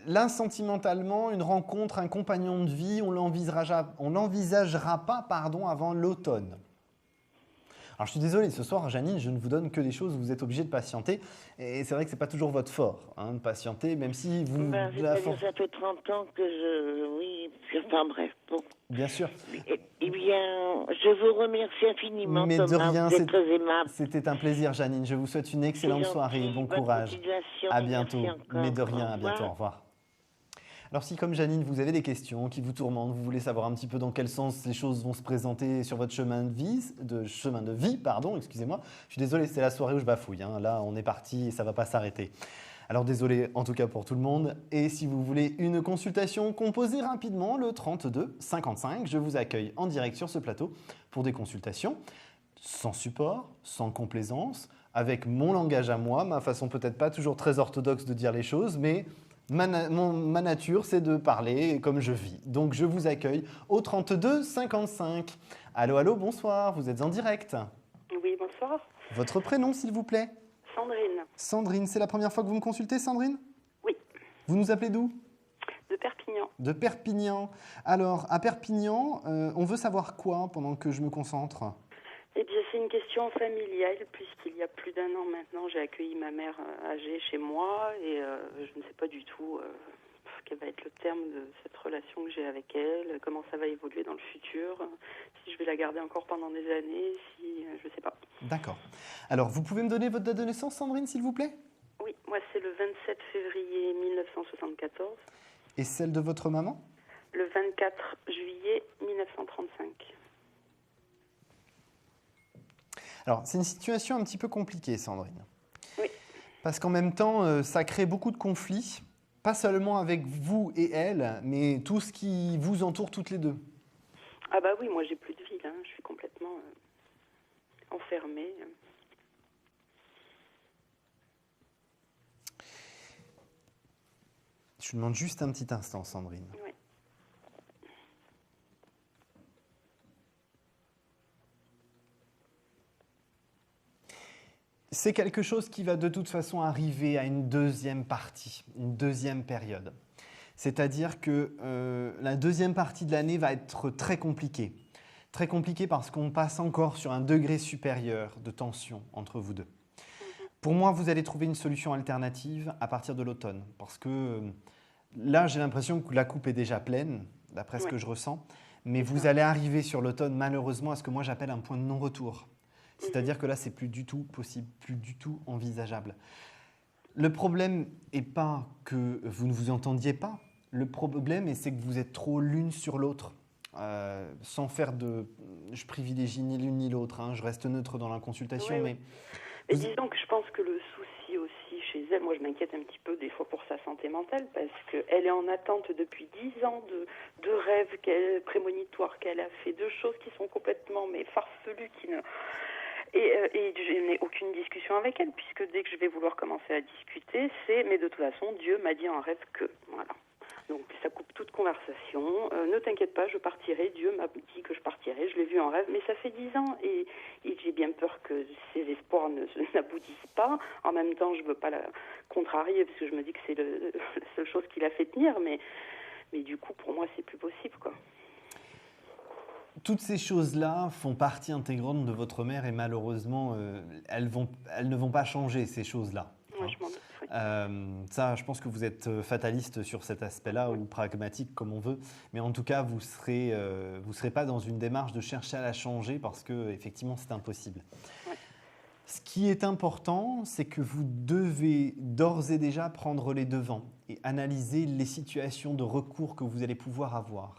là, sentimentalement, une rencontre, un compagnon de vie, on l'envisagera pas avant l'automne. Alors, je suis désolé, ce soir, Janine, je ne vous donne que des choses où vous êtes obligé de patienter. Et c'est vrai que ce n'est pas toujours votre fort, hein, de patienter, même si vous... Ça fait 30 ans que oui, enfin bref, bon. Bien sûr. Eh bien, je vous remercie infiniment, Mais de Thomas. rien, Vous êtes très aimable. c'était un plaisir, Janine. Je vous souhaite une excellente C'est soirée. gentil. Bon Bonne courage. continuation. À Merci bientôt. encore. Mais de rien, Au à bientôt. revoir. Au revoir. Alors si comme Janine, vous avez des questions qui vous tourmentent, vous voulez savoir un petit peu dans quel sens les choses vont se présenter sur votre chemin de vie, excusez-moi. Je suis désolé, c'est la soirée où je bafouille. Hein. Là, on est parti et ça ne va pas s'arrêter. Alors désolé en tout cas pour tout le monde. Et si vous voulez une consultation, composez rapidement le 32 55. Je vous accueille en direct sur ce plateau pour des consultations sans support, sans complaisance, avec mon langage à moi, ma façon peut-être pas toujours très orthodoxe de dire les choses, mais ma nature, c'est de parler comme je vis. Donc, je vous accueille au 32 55. Allô, allô, bonsoir, vous êtes en direct. Oui, bonsoir. Votre prénom, s'il vous plaît? Sandrine. Sandrine, c'est la première fois que vous me consultez, Sandrine? Oui. Vous nous appelez d'où? De Perpignan. De Perpignan. Alors, à Perpignan, on veut savoir quoi pendant que je me concentre? Eh bien, c'est une question familiale, puisqu'il y a plus d'1 an maintenant, j'ai accueilli ma mère âgée chez moi et je ne sais pas du tout quel va être le terme de cette relation que j'ai avec elle, comment ça va évoluer dans le futur, si je vais la garder encore pendant des années, si je ne sais pas. D'accord. Alors, vous pouvez me donner votre date de naissance, Sandrine, s'il vous plaît? Oui, moi c'est le 27 février 1974. Et celle de votre maman? Le 24 juillet 1935. Alors, c'est une situation un petit peu compliquée, Sandrine. Oui. Parce qu'en même temps, ça crée beaucoup de conflits, pas seulement avec vous et elle, mais tout ce qui vous entoure toutes les deux. Ah bah oui, moi j'ai plus de vie là, je suis complètement enfermée. Je vous demande juste un petit instant, Sandrine. Oui. C'est quelque chose qui va de toute façon arriver à une deuxième partie, une deuxième période. C'est-à-dire que la deuxième partie de l'année va être très compliquée. Très compliquée parce qu'on passe encore sur un degré supérieur de tension entre vous deux. Pour moi, vous allez trouver une solution alternative à partir de l'automne. Parce que là, j'ai l'impression que la coupe est déjà pleine, d'après ce que je ressens. Mais vous allez arriver sur l'automne, malheureusement, à ce que moi j'appelle un point de non-retour. C'est-à-dire que là, c'est plus du tout possible, plus du tout envisageable. Le problème n'est pas que vous ne vous entendiez pas. Le problème, c'est que vous êtes trop l'une sur l'autre. Sans faire de... Je privilégie ni l'une ni l'autre. Hein, je reste neutre dans la consultation. Oui. Mais disons que je pense que le souci aussi chez elle, moi je m'inquiète un petit peu des fois pour sa santé mentale, parce qu'elle est en attente depuis 10 ans de rêves prémonitoires qu'elle a fait, de choses qui sont complètement farfelues, qui ne... Et je n'ai aucune discussion avec elle, puisque dès que je vais vouloir commencer à discuter, mais de toute façon, Dieu m'a dit en rêve que, voilà. Donc ça coupe toute conversation. Ne t'inquiète pas, je partirai. Dieu m'a dit que je partirai. Je l'ai vu en rêve, mais ça fait 10 ans et j'ai bien peur que ces espoirs n'aboutissent pas. En même temps, je ne veux pas la contrarier parce que je me dis que c'est la seule chose qui la fait tenir, mais du coup, pour moi, c'est plus possible, quoi. Toutes ces choses-là font partie intégrante de votre mère et malheureusement, elles ne vont pas changer, ces choses-là. Moi, je m'en doute. Ça, je pense que vous êtes fataliste sur cet aspect-là ou pragmatique comme on veut, mais en tout cas, vous serez pas dans une démarche de chercher à la changer parce que effectivement, c'est impossible. Ouais. Ce qui est important, c'est que vous devez d'ores et déjà prendre les devants et analyser les situations de recours que vous allez pouvoir avoir.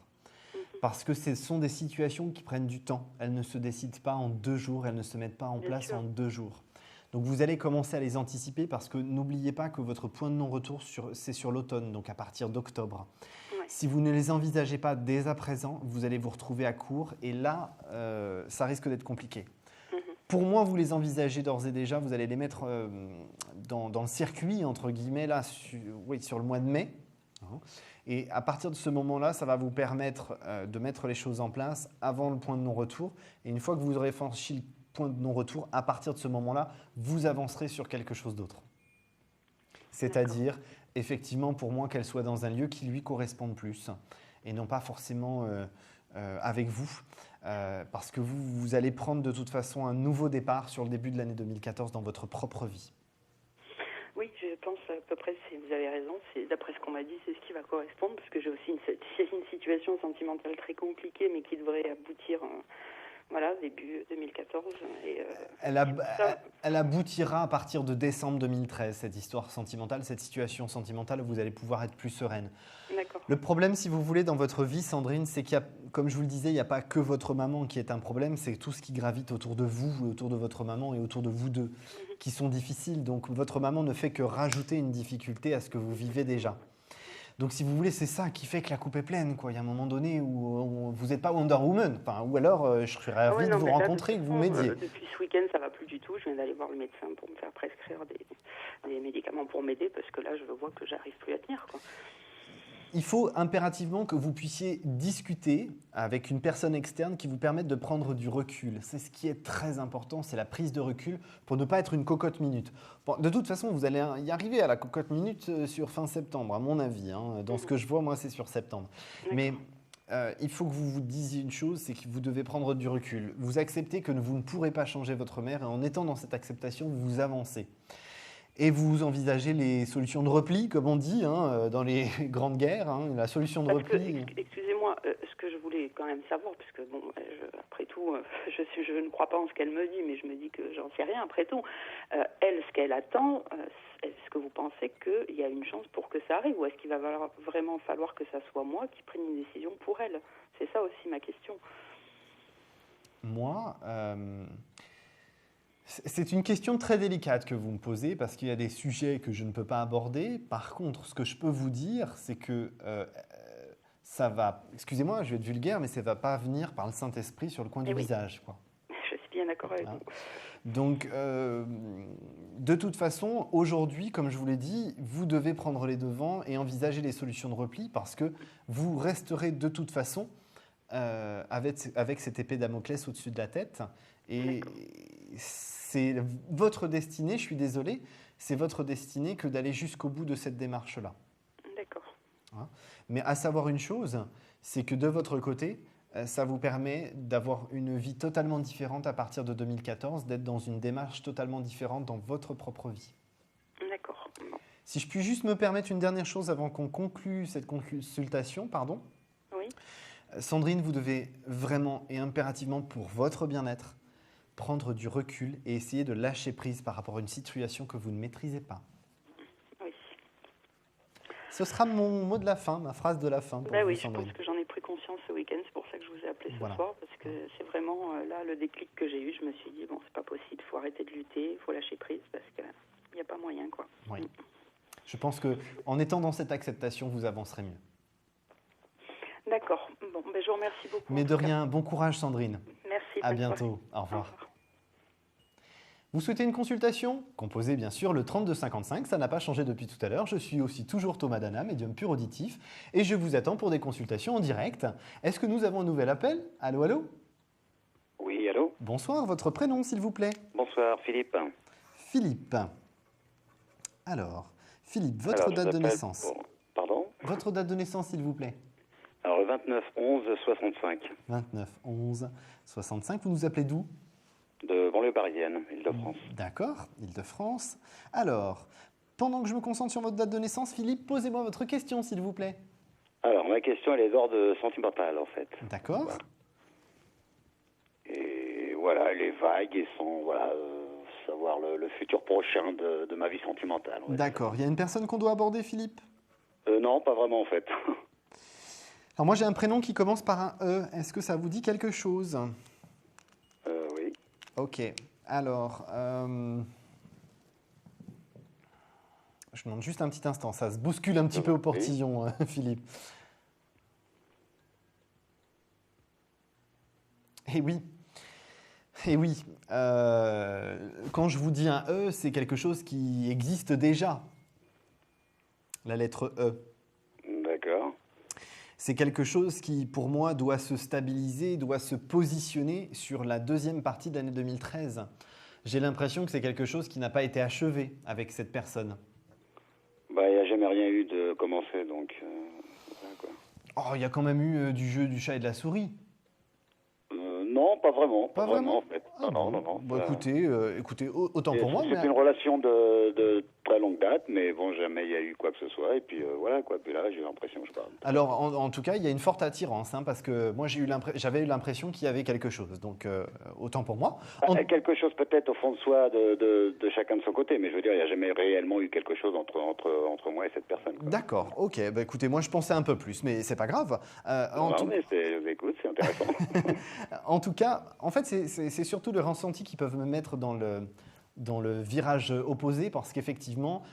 Parce que ce sont des situations qui prennent du temps. Elles ne se décident pas en 2 jours, elles ne se mettent pas en place en 2 jours. Donc vous allez commencer à les anticiper parce que n'oubliez pas que votre point de non-retour, c'est sur l'automne, donc à partir d'octobre. Ouais. Si vous ne les envisagez pas dès à présent, vous allez vous retrouver à court et là, ça risque d'être compliqué. Pour moi, vous les envisagez d'ores et déjà, vous allez les mettre dans le circuit, entre guillemets, là, sur le mois de mai. Et à partir de ce moment-là, ça va vous permettre de mettre les choses en place avant le point de non-retour. Et une fois que vous aurez franchi le point de non-retour, à partir de ce moment-là, vous avancerez sur quelque chose d'autre. C'est-à-dire, effectivement, pour moi, qu'elle soit dans un lieu qui lui corresponde plus et non pas forcément avec vous. Parce que vous allez prendre de toute façon un nouveau départ sur le début de l'année 2014 dans votre propre vie. Oui, je pense peu près, vous avez raison. D'après ce qu'on m'a dit, c'est ce qui va correspondre, parce que j'ai aussi une situation sentimentale très compliquée, mais qui devrait aboutir, début 2014. Elle aboutira à partir de décembre 2013, cette histoire sentimentale, cette situation sentimentale, vous allez pouvoir être plus sereine. D'accord. Le problème, si vous voulez, dans votre vie, Sandrine, c'est qu'il y a, comme je vous le disais, il n'y a pas que votre maman qui est un problème, c'est tout ce qui gravite autour de vous, autour de votre maman et autour de vous deux, qui sont difficiles. Donc, votre maman ne fait que rajouter une difficulté à ce que vous vivez déjà. Donc, si vous voulez, c'est ça qui fait que la coupe est pleine, quoi. Il y a un moment donné où vous n'êtes pas Wonder Woman, ou alors je serais ravi de vous rencontrer et que vous m'aidiez. Depuis ce week-end, ça va plus du tout. Je viens d'aller voir le médecin pour me faire prescrire des médicaments pour m'aider, parce que là, je vois que j'arrive plus à tenir, quoi. Il faut impérativement que vous puissiez discuter avec une personne externe qui vous permette de prendre du recul. C'est ce qui est très important, c'est la prise de recul pour ne pas être une cocotte minute. Bon, de toute façon, vous allez y arriver à la cocotte minute sur fin septembre, à mon avis. Dans ce que je vois, moi, c'est sur septembre. Mais il faut que vous vous disiez une chose, c'est que vous devez prendre du recul. Vous acceptez que vous ne pourrez pas changer votre mère et en étant dans cette acceptation, vous avancez. Et vous envisagez les solutions de repli, comme on dit dans les grandes guerres, la solution de repli. Excusez-moi, ce que je voulais quand même savoir, parce que après tout, je ne crois pas en ce qu'elle me dit, mais je me dis que j'en sais rien après tout. Elle, ce qu'elle attend, est-ce que vous pensez qu'il y a une chance pour que ça arrive, ou est-ce qu'il va vraiment falloir que ça soit moi qui prenne une décision pour elle? C'est ça aussi ma question. Moi, c'est une question très délicate que vous me posez parce qu'il y a des sujets que je ne peux pas aborder. Par contre, ce que je peux vous dire, c'est que ça va, excusez-moi, je vais être vulgaire, mais ça ne va pas venir par le Saint-Esprit sur le coin du visage, quoi. Je suis bien d'accord avec vous. Donc, de toute façon, aujourd'hui, comme je vous l'ai dit, vous devez prendre les devants et envisager les solutions de repli parce que vous resterez de toute façon avec cette épée Damoclès au-dessus de la tête. Et c'est votre destinée, je suis désolé, c'est votre destinée que d'aller jusqu'au bout de cette démarche-là. D'accord. Mais à savoir une chose, c'est que de votre côté, ça vous permet d'avoir une vie totalement différente à partir de 2014, d'être dans une démarche totalement différente dans votre propre vie. D'accord. Si je puis juste me permettre une dernière chose avant qu'on conclue cette consultation, pardon. Oui. Sandrine, vous devez vraiment et impérativement pour votre bien-être prendre du recul et essayer de lâcher prise par rapport à une situation que vous ne maîtrisez pas. Oui. Ce sera mon mot de la fin, ma phrase de la fin pour vous, oui, Sandrine. je pense que j'en ai pris conscience ce week-end, c'est pour ça que je vous ai appelé ce soir, parce que c'est vraiment là le déclic que j'ai eu. Je me suis dit, bon, c'est pas possible, il faut arrêter de lutter, il faut lâcher prise, parce qu'il n'y a pas moyen, quoi. Oui. Je pense qu'en étant dans cette acceptation, vous avancerez mieux. D'accord. Bon, je vous remercie beaucoup. Mais de rien, bon courage, Sandrine. Merci. À bientôt. Au revoir. Vous souhaitez une consultation? Composez bien sûr le 3255, ça n'a pas changé depuis tout à l'heure. Je suis aussi toujours Thomas Dana, médium pur auditif, et je vous attends pour des consultations en direct. Est-ce que nous avons un nouvel appel? Allô, allô? Oui, allô? Bonsoir, votre prénom s'il vous plaît? Bonsoir, Philippe. Philippe. Alors, Philippe, votre date de naissance? Pardon? Votre date de naissance s'il vous plaît? Alors, le 29-11-65. 29-11-65, vous nous appelez d'où? De banlieue parisienne, Île-de-France. D'accord, Île-de-France. Alors, pendant que je me concentre sur votre date de naissance, Philippe, posez-moi votre question, s'il vous plaît. Alors, ma question, elle est d'ordre sentimental, en fait. D'accord. Voilà. Et voilà, elle est vague et sans savoir le futur prochain de ma vie sentimentale. D'accord. Il y a une personne qu'on doit aborder, Philippe? Non, pas vraiment, en fait. Alors, moi, j'ai un prénom qui commence par un E. Est-ce que ça vous dit quelque chose? Oui. Ok. Alors, je demande juste un petit instant. Ça se bouscule un petit peu au portillon, Philippe. Eh oui. Eh oui. Quand je vous dis un E, c'est quelque chose qui existe déjà. La lettre E. D'accord. C'est quelque chose qui, pour moi, doit se stabiliser, doit se positionner sur la deuxième partie de l'année 2013. J'ai l'impression que c'est quelque chose qui n'a pas été achevé avec cette personne. Il n'y a jamais rien eu de commencé, donc... voilà, quoi. Oh, il y a quand même eu du jeu du chat et de la souris. Non, pas vraiment. Pas vraiment en fait. Ah non. Bon, écoutez, autant pour moi. C'est une relation de très longue date, mais bon, jamais il y a eu quoi que ce soit. Et puis voilà, quoi. Puis là, j'ai l'impression, je sais pas. Alors, en tout cas, il y a une forte attirance, hein, parce que moi, j'avais eu l'impression qu'il y avait quelque chose. Donc, autant pour moi. Quelque chose peut-être au fond de soi de chacun de son côté, mais je veux dire, il n'y a jamais réellement eu quelque chose entre moi et cette personne. D'accord, ok. Bah, écoutez, moi, je pensais un peu plus, mais c'est pas grave. Mais écoute, c'est intéressant. En tout cas, en fait, c'est surtout le ressenti qui peuvent me mettre dans le virage opposé, parce qu'effectivement,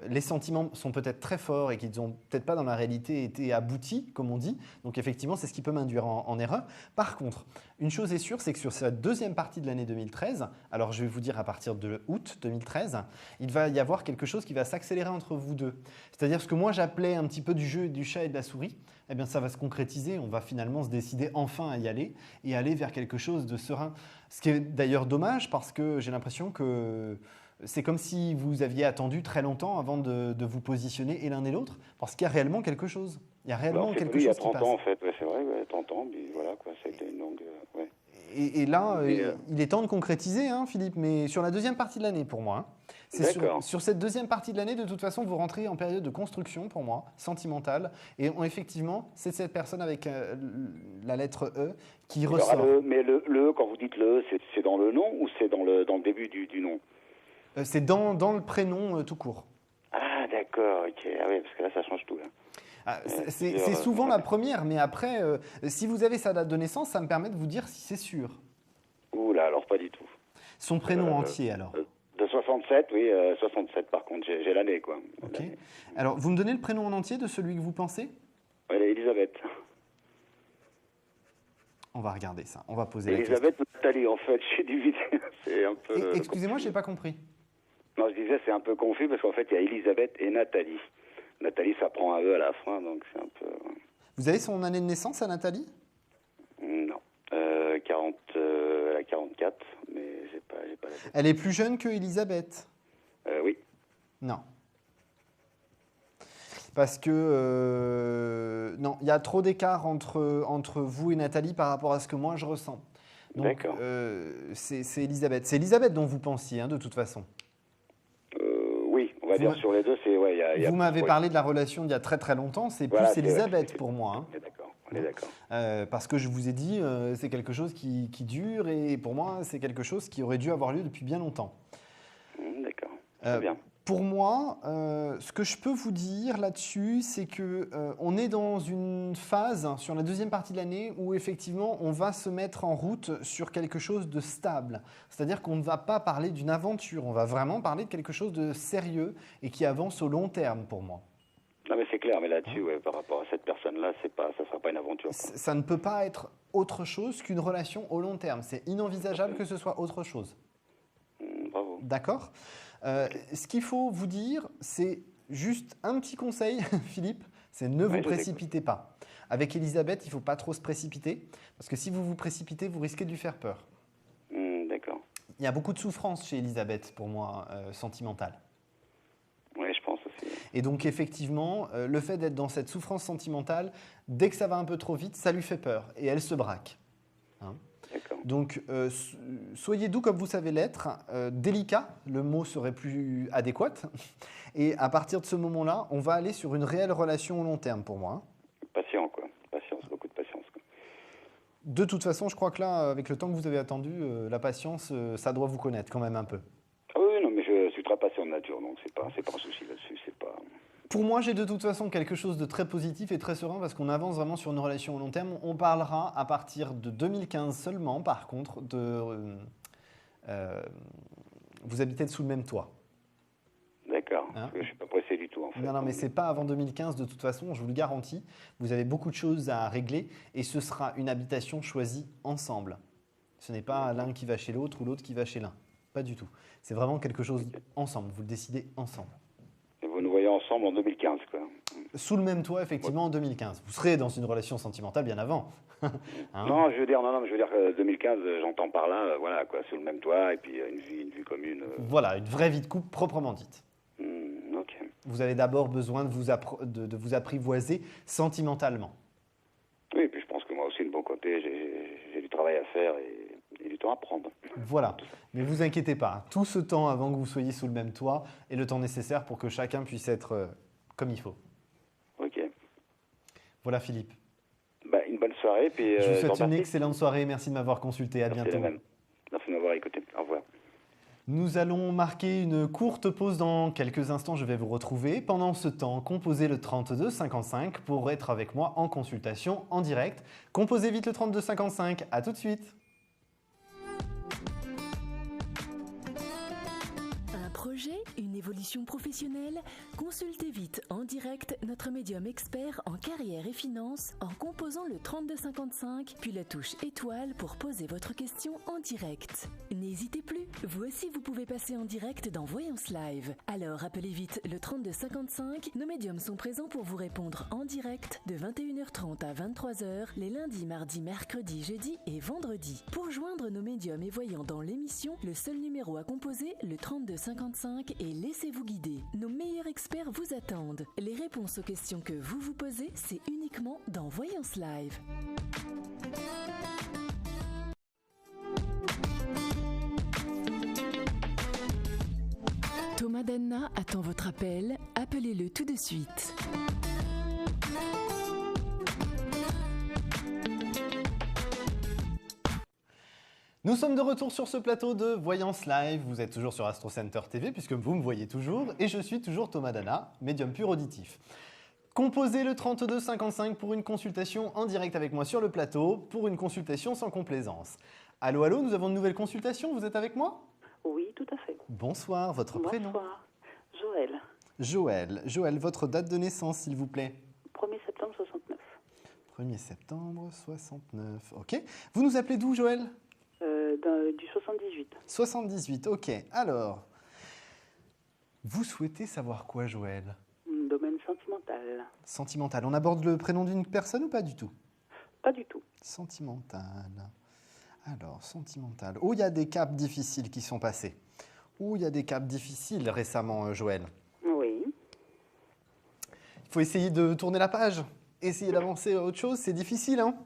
les sentiments sont peut-être très forts et qu'ils n'ont peut-être pas dans la réalité été aboutis, comme on dit. Donc effectivement, c'est ce qui peut m'induire en erreur. Par contre, une chose est sûre, c'est que sur cette deuxième partie de l'année 2013, alors je vais vous dire à partir de août 2013, il va y avoir quelque chose qui va s'accélérer entre vous deux. C'est-à-dire ce que moi j'appelais un petit peu du jeu du chat et de la souris, eh bien ça va se concrétiser, on va finalement se décider enfin à y aller et aller vers quelque chose de serein. Ce qui est d'ailleurs dommage, parce que j'ai l'impression que c'est comme si vous aviez attendu très longtemps avant de vous positionner et l'un et l'autre, parce qu'il y a réellement quelque chose. Il y a réellement quelque chose qui passe. Il y a 30 ans en fait, ouais, c'est vrai, 30 ans, puis voilà, quoi, ça a été une longue... ouais. Et là, il est temps de concrétiser, hein, Philippe, mais sur la deuxième partie de l'année pour moi. Hein. Sur cette deuxième partie de l'année, de toute façon, vous rentrez en période de construction pour moi, sentimentale. Et effectivement, c'est cette personne avec la lettre E qui ressort. Mais le, quand vous dites le, c'est dans le nom ou c'est dans le début du nom? C'est dans le prénom tout court. Ah d'accord, ok. Ah oui, parce que là, ça change tout. Là. C'est souvent la première, mais après, si vous avez sa date de naissance, ça me permet de vous dire si c'est sûr. Ouh là, alors pas du tout. Son prénom entier, alors. De 67, oui, 67 par contre, j'ai l'année, quoi. Ok. Alors, vous me donnez le prénom en entier de celui que vous pensez? Oui, Elisabeth. On va regarder ça, on va poser la question. Elisabeth ou Nathalie, en fait, j'ai divisé, c'est un peu... Excusez-moi, je n'ai pas compris. Non, je disais, c'est un peu confus, parce qu'en fait, il y a Elisabeth et Nathalie. Nathalie, ça prend un E à la fin, donc c'est un peu... Vous avez son année de naissance à Nathalie? Non. Elle a 44, mais j'ai pas la tête. Elle est plus jeune que Elisabeth? Oui. Non. Parce que... non, il y a trop d'écart entre vous et Nathalie par rapport à ce que moi je ressens. Donc, c'est Elisabeth. C'est Elisabeth dont vous pensiez, hein, de toute façon. Oui, on va dire sur les deux, c'est... Ouais, vous m'avez parlé de la relation d'il y a très très longtemps, c'est plus Elisabeth pour moi. Hein. On est d'accord. Parce que je vous ai dit, c'est quelque chose qui dure, et pour moi, c'est quelque chose qui aurait dû avoir lieu depuis bien longtemps. D'accord, très bien. Pour moi, ce que je peux vous dire là-dessus, c'est qu'on est dans une phase, sur la deuxième partie de l'année, où effectivement, on va se mettre en route sur quelque chose de stable. C'est-à-dire qu'on ne va pas parler d'une aventure, on va vraiment parler de quelque chose de sérieux et qui avance au long terme pour moi. Non mais c'est clair, mais là-dessus, par rapport à cette personne-là, ça ne sera pas une aventure. Ça ne peut pas être autre chose qu'une relation au long terme. C'est inenvisageable que ce soit autre chose. Bravo. D'accord. Ce qu'il faut vous dire, c'est juste un petit conseil, Philippe, c'est ne vous précipitez pas. Avec Elisabeth, il ne faut pas trop se précipiter, parce que si vous vous précipitez, vous risquez de lui faire peur. D'accord. Il y a beaucoup de souffrance chez Elisabeth, pour moi, sentimentale. Oui, je pense aussi. Et donc, effectivement, le fait d'être dans cette souffrance sentimentale, dès que ça va un peu trop vite, ça lui fait peur, et elle se braque. Hein? Donc, soyez doux comme vous savez l'être, délicat, le mot serait plus adéquat. Et à partir de ce moment-là, on va aller sur une réelle relation au long terme pour moi. Patient, quoi. Patience, beaucoup de patience. Quoi. De toute façon, je crois que là, avec le temps que vous avez attendu, la patience, ça doit vous connaître quand même un peu. Ah oui, non, mais je suis très patient de nature, donc c'est pas un souci là-dessus, c'est pas... Pour moi, j'ai de toute façon quelque chose de très positif et très serein parce qu'on avance vraiment sur une relation au long terme. On parlera à partir de 2015 seulement, par contre, vous habitez sous le même toit. D'accord, parce que je ne suis pas pressé du tout en fait. Non, mais ce n'est pas avant 2015 de toute façon, je vous le garantis. Vous avez beaucoup de choses à régler et ce sera une habitation choisie ensemble. Ce n'est pas l'un qui va chez l'autre ou l'autre qui va chez l'un. Pas du tout. C'est vraiment quelque chose ensemble, vous le décidez ensemble. Vous nous voyez ensemble en 2015, quoi. Sous le même toit, effectivement, en 2015. Vous serez dans une relation sentimentale bien avant. Hein? Non, je veux dire 2015, j'entends par là, voilà, quoi, sous le même toit, et puis une vie commune. Voilà, une vraie vie de couple proprement dite. Ok. Vous avez d'abord besoin de vous apprivoiser sentimentalement. Oui, et puis je pense que moi aussi, de bon côté, j'ai du travail à faire et du temps temps à prendre. Voilà, mais vous inquiétez pas, tout ce temps avant que vous soyez sous le même toit est le temps nécessaire pour que chacun puisse être comme il faut. Ok. Voilà Philippe. Bah, une bonne soirée. Puis, je vous souhaite une excellente soirée, merci de m'avoir consulté, à bientôt. Merci de m'avoir écouté, au revoir. Nous allons marquer une courte pause dans quelques instants, je vais vous retrouver. Pendant ce temps, composez le 32 55 pour être avec moi en consultation en direct. Composez vite le 32 55, à tout de suite. Un projet, une évolution professionnelle? Consultez vite en direct notre médium expert en carrière et finance en composant le 32 55 puis la touche étoile pour poser votre question en direct. N'hésitez plus, vous aussi vous pouvez passer en direct dans Voyance Live. Alors appelez vite le 32 55, nos médiums sont présents pour vous répondre en direct de 21h30 à 23h les lundis, mardis, mercredis, jeudis et vendredis. Pour joindre nos médiums et voyants dans l'émission, le seul numéro à composer, le 32 55 et laissez-vous guider. Nos meilleurs experts vous attendent. Les réponses aux questions que vous vous posez, c'est uniquement dans Voyance Live. Thomas Danna attend votre appel. Appelez-le tout de suite. Nous sommes de retour sur ce plateau de Voyance Live. Vous êtes toujours sur Astro Center TV puisque vous me voyez toujours et je suis toujours Thomas Danna, médium pur auditif. Composez le 32 55 pour une consultation en direct avec moi sur le plateau pour une consultation sans complaisance. Allô, allô, nous avons une nouvelle consultation, vous êtes avec moi? Oui, tout à fait. Bonsoir, votre prénom? Bonsoir, Joël. Joël, votre date de naissance s'il vous plaît? 1er septembre 69. 1er septembre 69, ok. Vous nous appelez d'où Joël? Du 78. 78, ok. Alors, vous souhaitez savoir quoi Joël? Domaine sentimental. Sentimental. On aborde le prénom d'une personne ou pas du tout? Pas du tout. Sentimental. Alors, sentimental. Oh, il y a des caps difficiles qui sont passés. Oh, il y a des caps difficiles récemment, Joël. Oui. Il faut essayer de tourner la page. Essayer d'avancer à autre chose, c'est difficile, hein?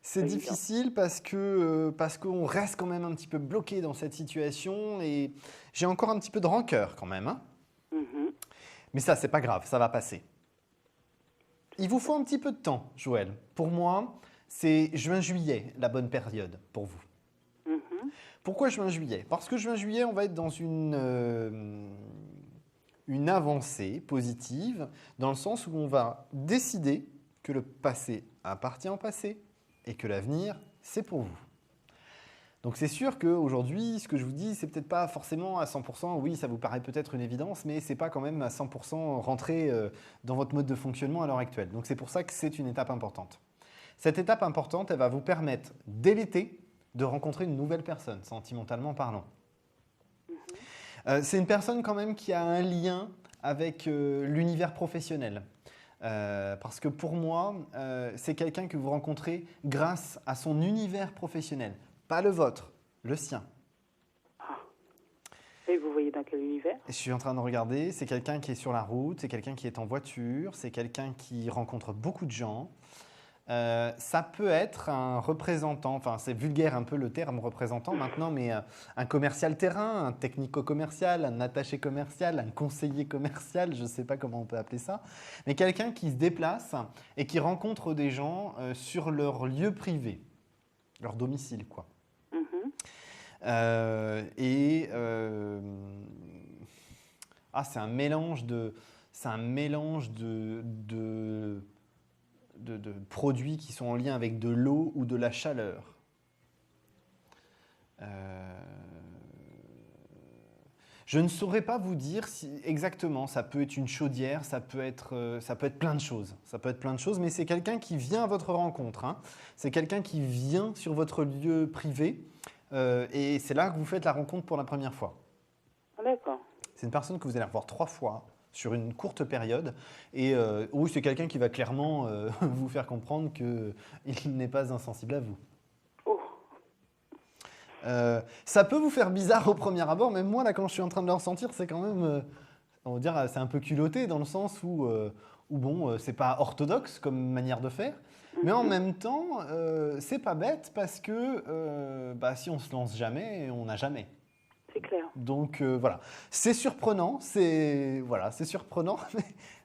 C'est difficile parce qu'on reste quand même un petit peu bloqué dans cette situation et j'ai encore un petit peu de rancœur quand même. Hein. Mais ça, c'est pas grave, ça va passer. Il vous faut un petit peu de temps, Joël. Pour moi, c'est juin-juillet la bonne période pour vous. Pourquoi juin-juillet? Parce que juin-juillet, on va être dans une avancée positive dans le sens où on va décider que le passé appartient au passé et que l'avenir, c'est pour vous. Donc c'est sûr qu'aujourd'hui, ce que je vous dis, c'est peut-être pas forcément à 100%, oui, ça vous paraît peut-être une évidence, mais c'est pas quand même à 100% rentré dans votre mode de fonctionnement à l'heure actuelle. Donc c'est pour ça que c'est une étape importante. Cette étape importante, elle va vous permettre, dès l'été, de rencontrer une nouvelle personne, sentimentalement parlant. C'est une personne quand même qui a un lien avec l'univers professionnel. Parce que pour moi, c'est quelqu'un que vous rencontrez grâce à son univers professionnel. Pas le vôtre, le sien. Ah. Et vous voyez dans quel univers? Je suis en train de regarder, c'est quelqu'un qui est sur la route, c'est quelqu'un qui est en voiture, c'est quelqu'un qui rencontre beaucoup de gens. Ça peut être un représentant, enfin c'est vulgaire un peu le terme représentant maintenant, mais un commercial terrain, un technico-commercial, un attaché commercial, un conseiller commercial, je ne sais pas comment on peut appeler ça, mais quelqu'un qui se déplace et qui rencontre des gens sur leur lieu privé, leur domicile quoi. C'est un mélange de produits qui sont en lien avec de l'eau ou de la chaleur. Je ne saurais pas vous dire si exactement, ça peut être une chaudière, ça peut être plein de choses. Ça peut être plein de choses, mais c'est quelqu'un qui vient à votre rencontre. Hein. C'est quelqu'un qui vient sur votre lieu privé et c'est là que vous faites la rencontre pour la première fois. D'accord. C'est une personne que vous allez revoir 3 fois sur une courte période et oui, c'est quelqu'un qui va clairement vous faire comprendre qu'il n'est pas insensible à vous. Ça peut vous faire bizarre au premier abord, même moi, là, quand je suis en train de le ressentir, c'est quand même, on va dire, c'est un peu culotté dans le sens où bon, c'est pas orthodoxe comme manière de faire, Mais en même temps, c'est pas bête parce que si on se lance jamais, on n'a jamais. C'est clair. Donc voilà, c'est surprenant, c'est surprenant,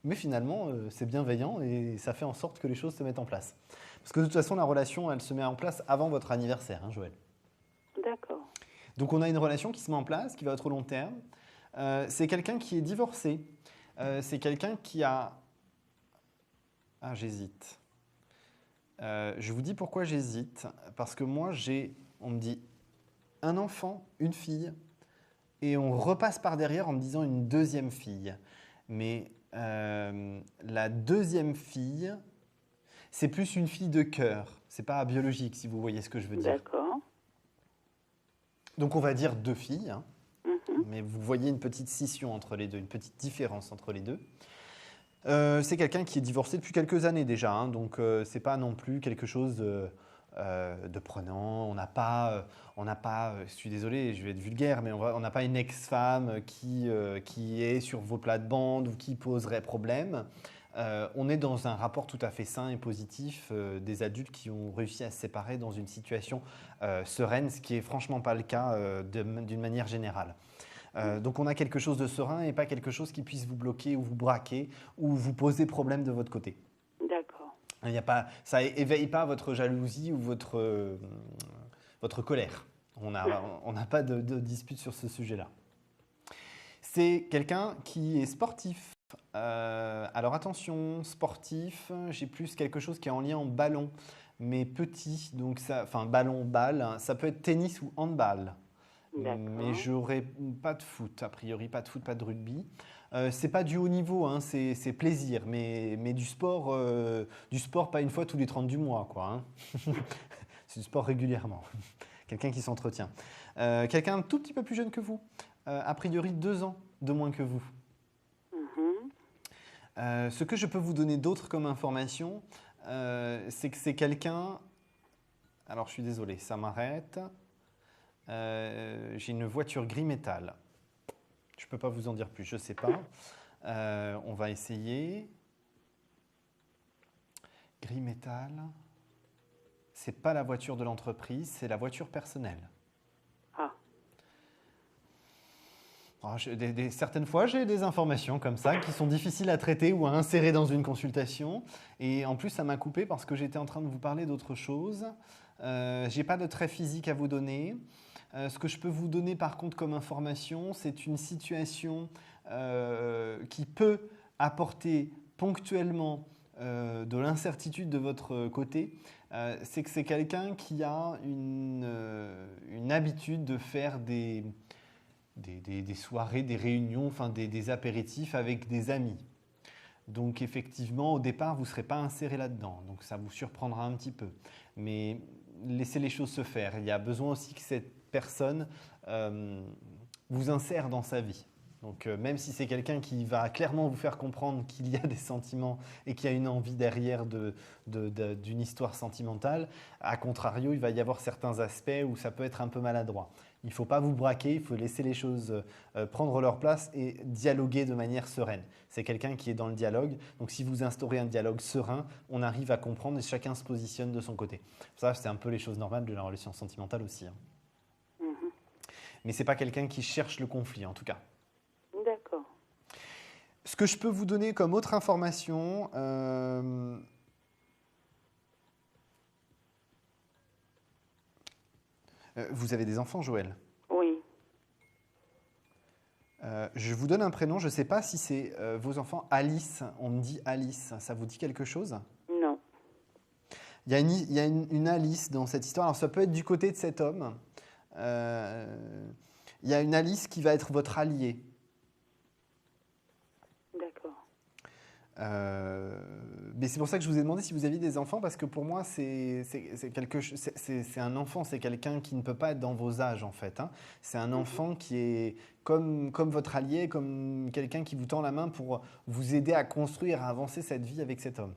mais finalement c'est bienveillant et ça fait en sorte que les choses se mettent en place. Parce que de toute façon, la relation, elle se met en place avant votre anniversaire, hein, Joël. D'accord. Donc on a une relation qui se met en place, qui va être au long terme. C'est quelqu'un qui est divorcé. C'est quelqu'un qui a... Ah, j'hésite. Je vous dis pourquoi j'hésite. Parce que moi, on me dit un enfant, une fille, et on repasse par derrière en me disant une deuxième fille. Mais la deuxième fille, c'est plus une fille de cœur. C'est pas biologique, si vous voyez ce que je veux dire. D'accord. Donc on va dire 2 filles, hein. Mais vous voyez une petite scission entre les deux, une petite différence entre les deux. C'est quelqu'un qui est divorcé depuis quelques années déjà, hein, donc c'est pas non plus quelque chose de prenant. On n'a pas, je suis désolé, je vais être vulgaire, mais on n'a pas une ex-femme qui est sur vos plates-bandes ou qui poserait problème. On est dans un rapport tout à fait sain et positif des adultes qui ont réussi à se séparer dans une situation sereine, ce qui n'est franchement pas le cas d'une manière générale. Donc on a quelque chose de serein et pas quelque chose qui puisse vous bloquer ou vous braquer ou vous poser problème de votre côté. D'accord. Ça éveille pas votre jalousie ou votre colère. On n'a pas de dispute sur ce sujet-là. C'est quelqu'un qui est sportif. Alors attention, sportif, j'ai plus quelque chose qui est en lien en ballon, mais petit, donc ballon-balle, hein, ça peut être tennis ou handball. Mais j'aurais pas de foot, a priori, pas de foot, pas de rugby. C'est pas du haut niveau, hein, c'est plaisir, mais du sport, pas une fois tous les 30 du mois, quoi. Hein. C'est du sport régulièrement. Quelqu'un qui s'entretient. Quelqu'un un tout petit peu plus jeune que vous, a priori 2 ans de moins que vous. Ce que je peux vous donner d'autre comme information, c'est que c'est quelqu'un... Alors, je suis désolé, ça m'arrête. J'ai une voiture gris métal. Je ne peux pas vous en dire plus, je ne sais pas. On va essayer. Gris métal. Ce n'est pas la voiture de l'entreprise, c'est la voiture personnelle. Certaines fois, j'ai des informations comme ça qui sont difficiles à traiter ou à insérer dans une consultation. Et en plus, ça m'a coupé parce que j'étais en train de vous parler d'autre chose. Je n'ai pas de trait physique à vous donner. Ce que je peux vous donner par contre comme information, c'est une situation qui peut apporter ponctuellement de l'incertitude de votre côté. C'est que c'est quelqu'un qui a une habitude de faire des soirées, des réunions, enfin des apéritifs avec des amis. Donc effectivement, au départ, vous ne serez pas inséré là-dedans. Donc ça vous surprendra un petit peu. Mais laissez les choses se faire. Il y a besoin aussi que cette personne vous insère dans sa vie. Donc même si c'est quelqu'un qui va clairement vous faire comprendre qu'il y a des sentiments et qu'il y a une envie derrière d'une histoire sentimentale, à contrario, il va y avoir certains aspects où ça peut être un peu maladroit. Il ne faut pas vous braquer, il faut laisser les choses prendre leur place et dialoguer de manière sereine. C'est quelqu'un qui est dans le dialogue, donc si vous instaurez un dialogue serein, on arrive à comprendre et chacun se positionne de son côté. Ça, c'est un peu les choses normales de la relation sentimentale aussi. Hein. Mais ce n'est pas quelqu'un qui cherche le conflit en tout cas. D'accord. Ce que je peux vous donner comme autre information, vous avez des enfants, Joël? Oui. Je vous donne un prénom, je ne sais pas si c'est vos enfants. Alice, on me dit Alice, ça vous dit quelque chose? Non. Il y a une Alice dans cette histoire, alors ça peut être du côté de cet homme. Il y a une Alice qui va être votre alliée. D'accord. Mais c'est pour ça que je vous ai demandé si vous aviez des enfants, parce que pour moi, c'est un enfant, c'est quelqu'un qui ne peut pas être dans vos âges, en fait. Hein. C'est un enfant qui est comme votre allié, comme quelqu'un qui vous tend la main pour vous aider à construire, à avancer cette vie avec cet homme.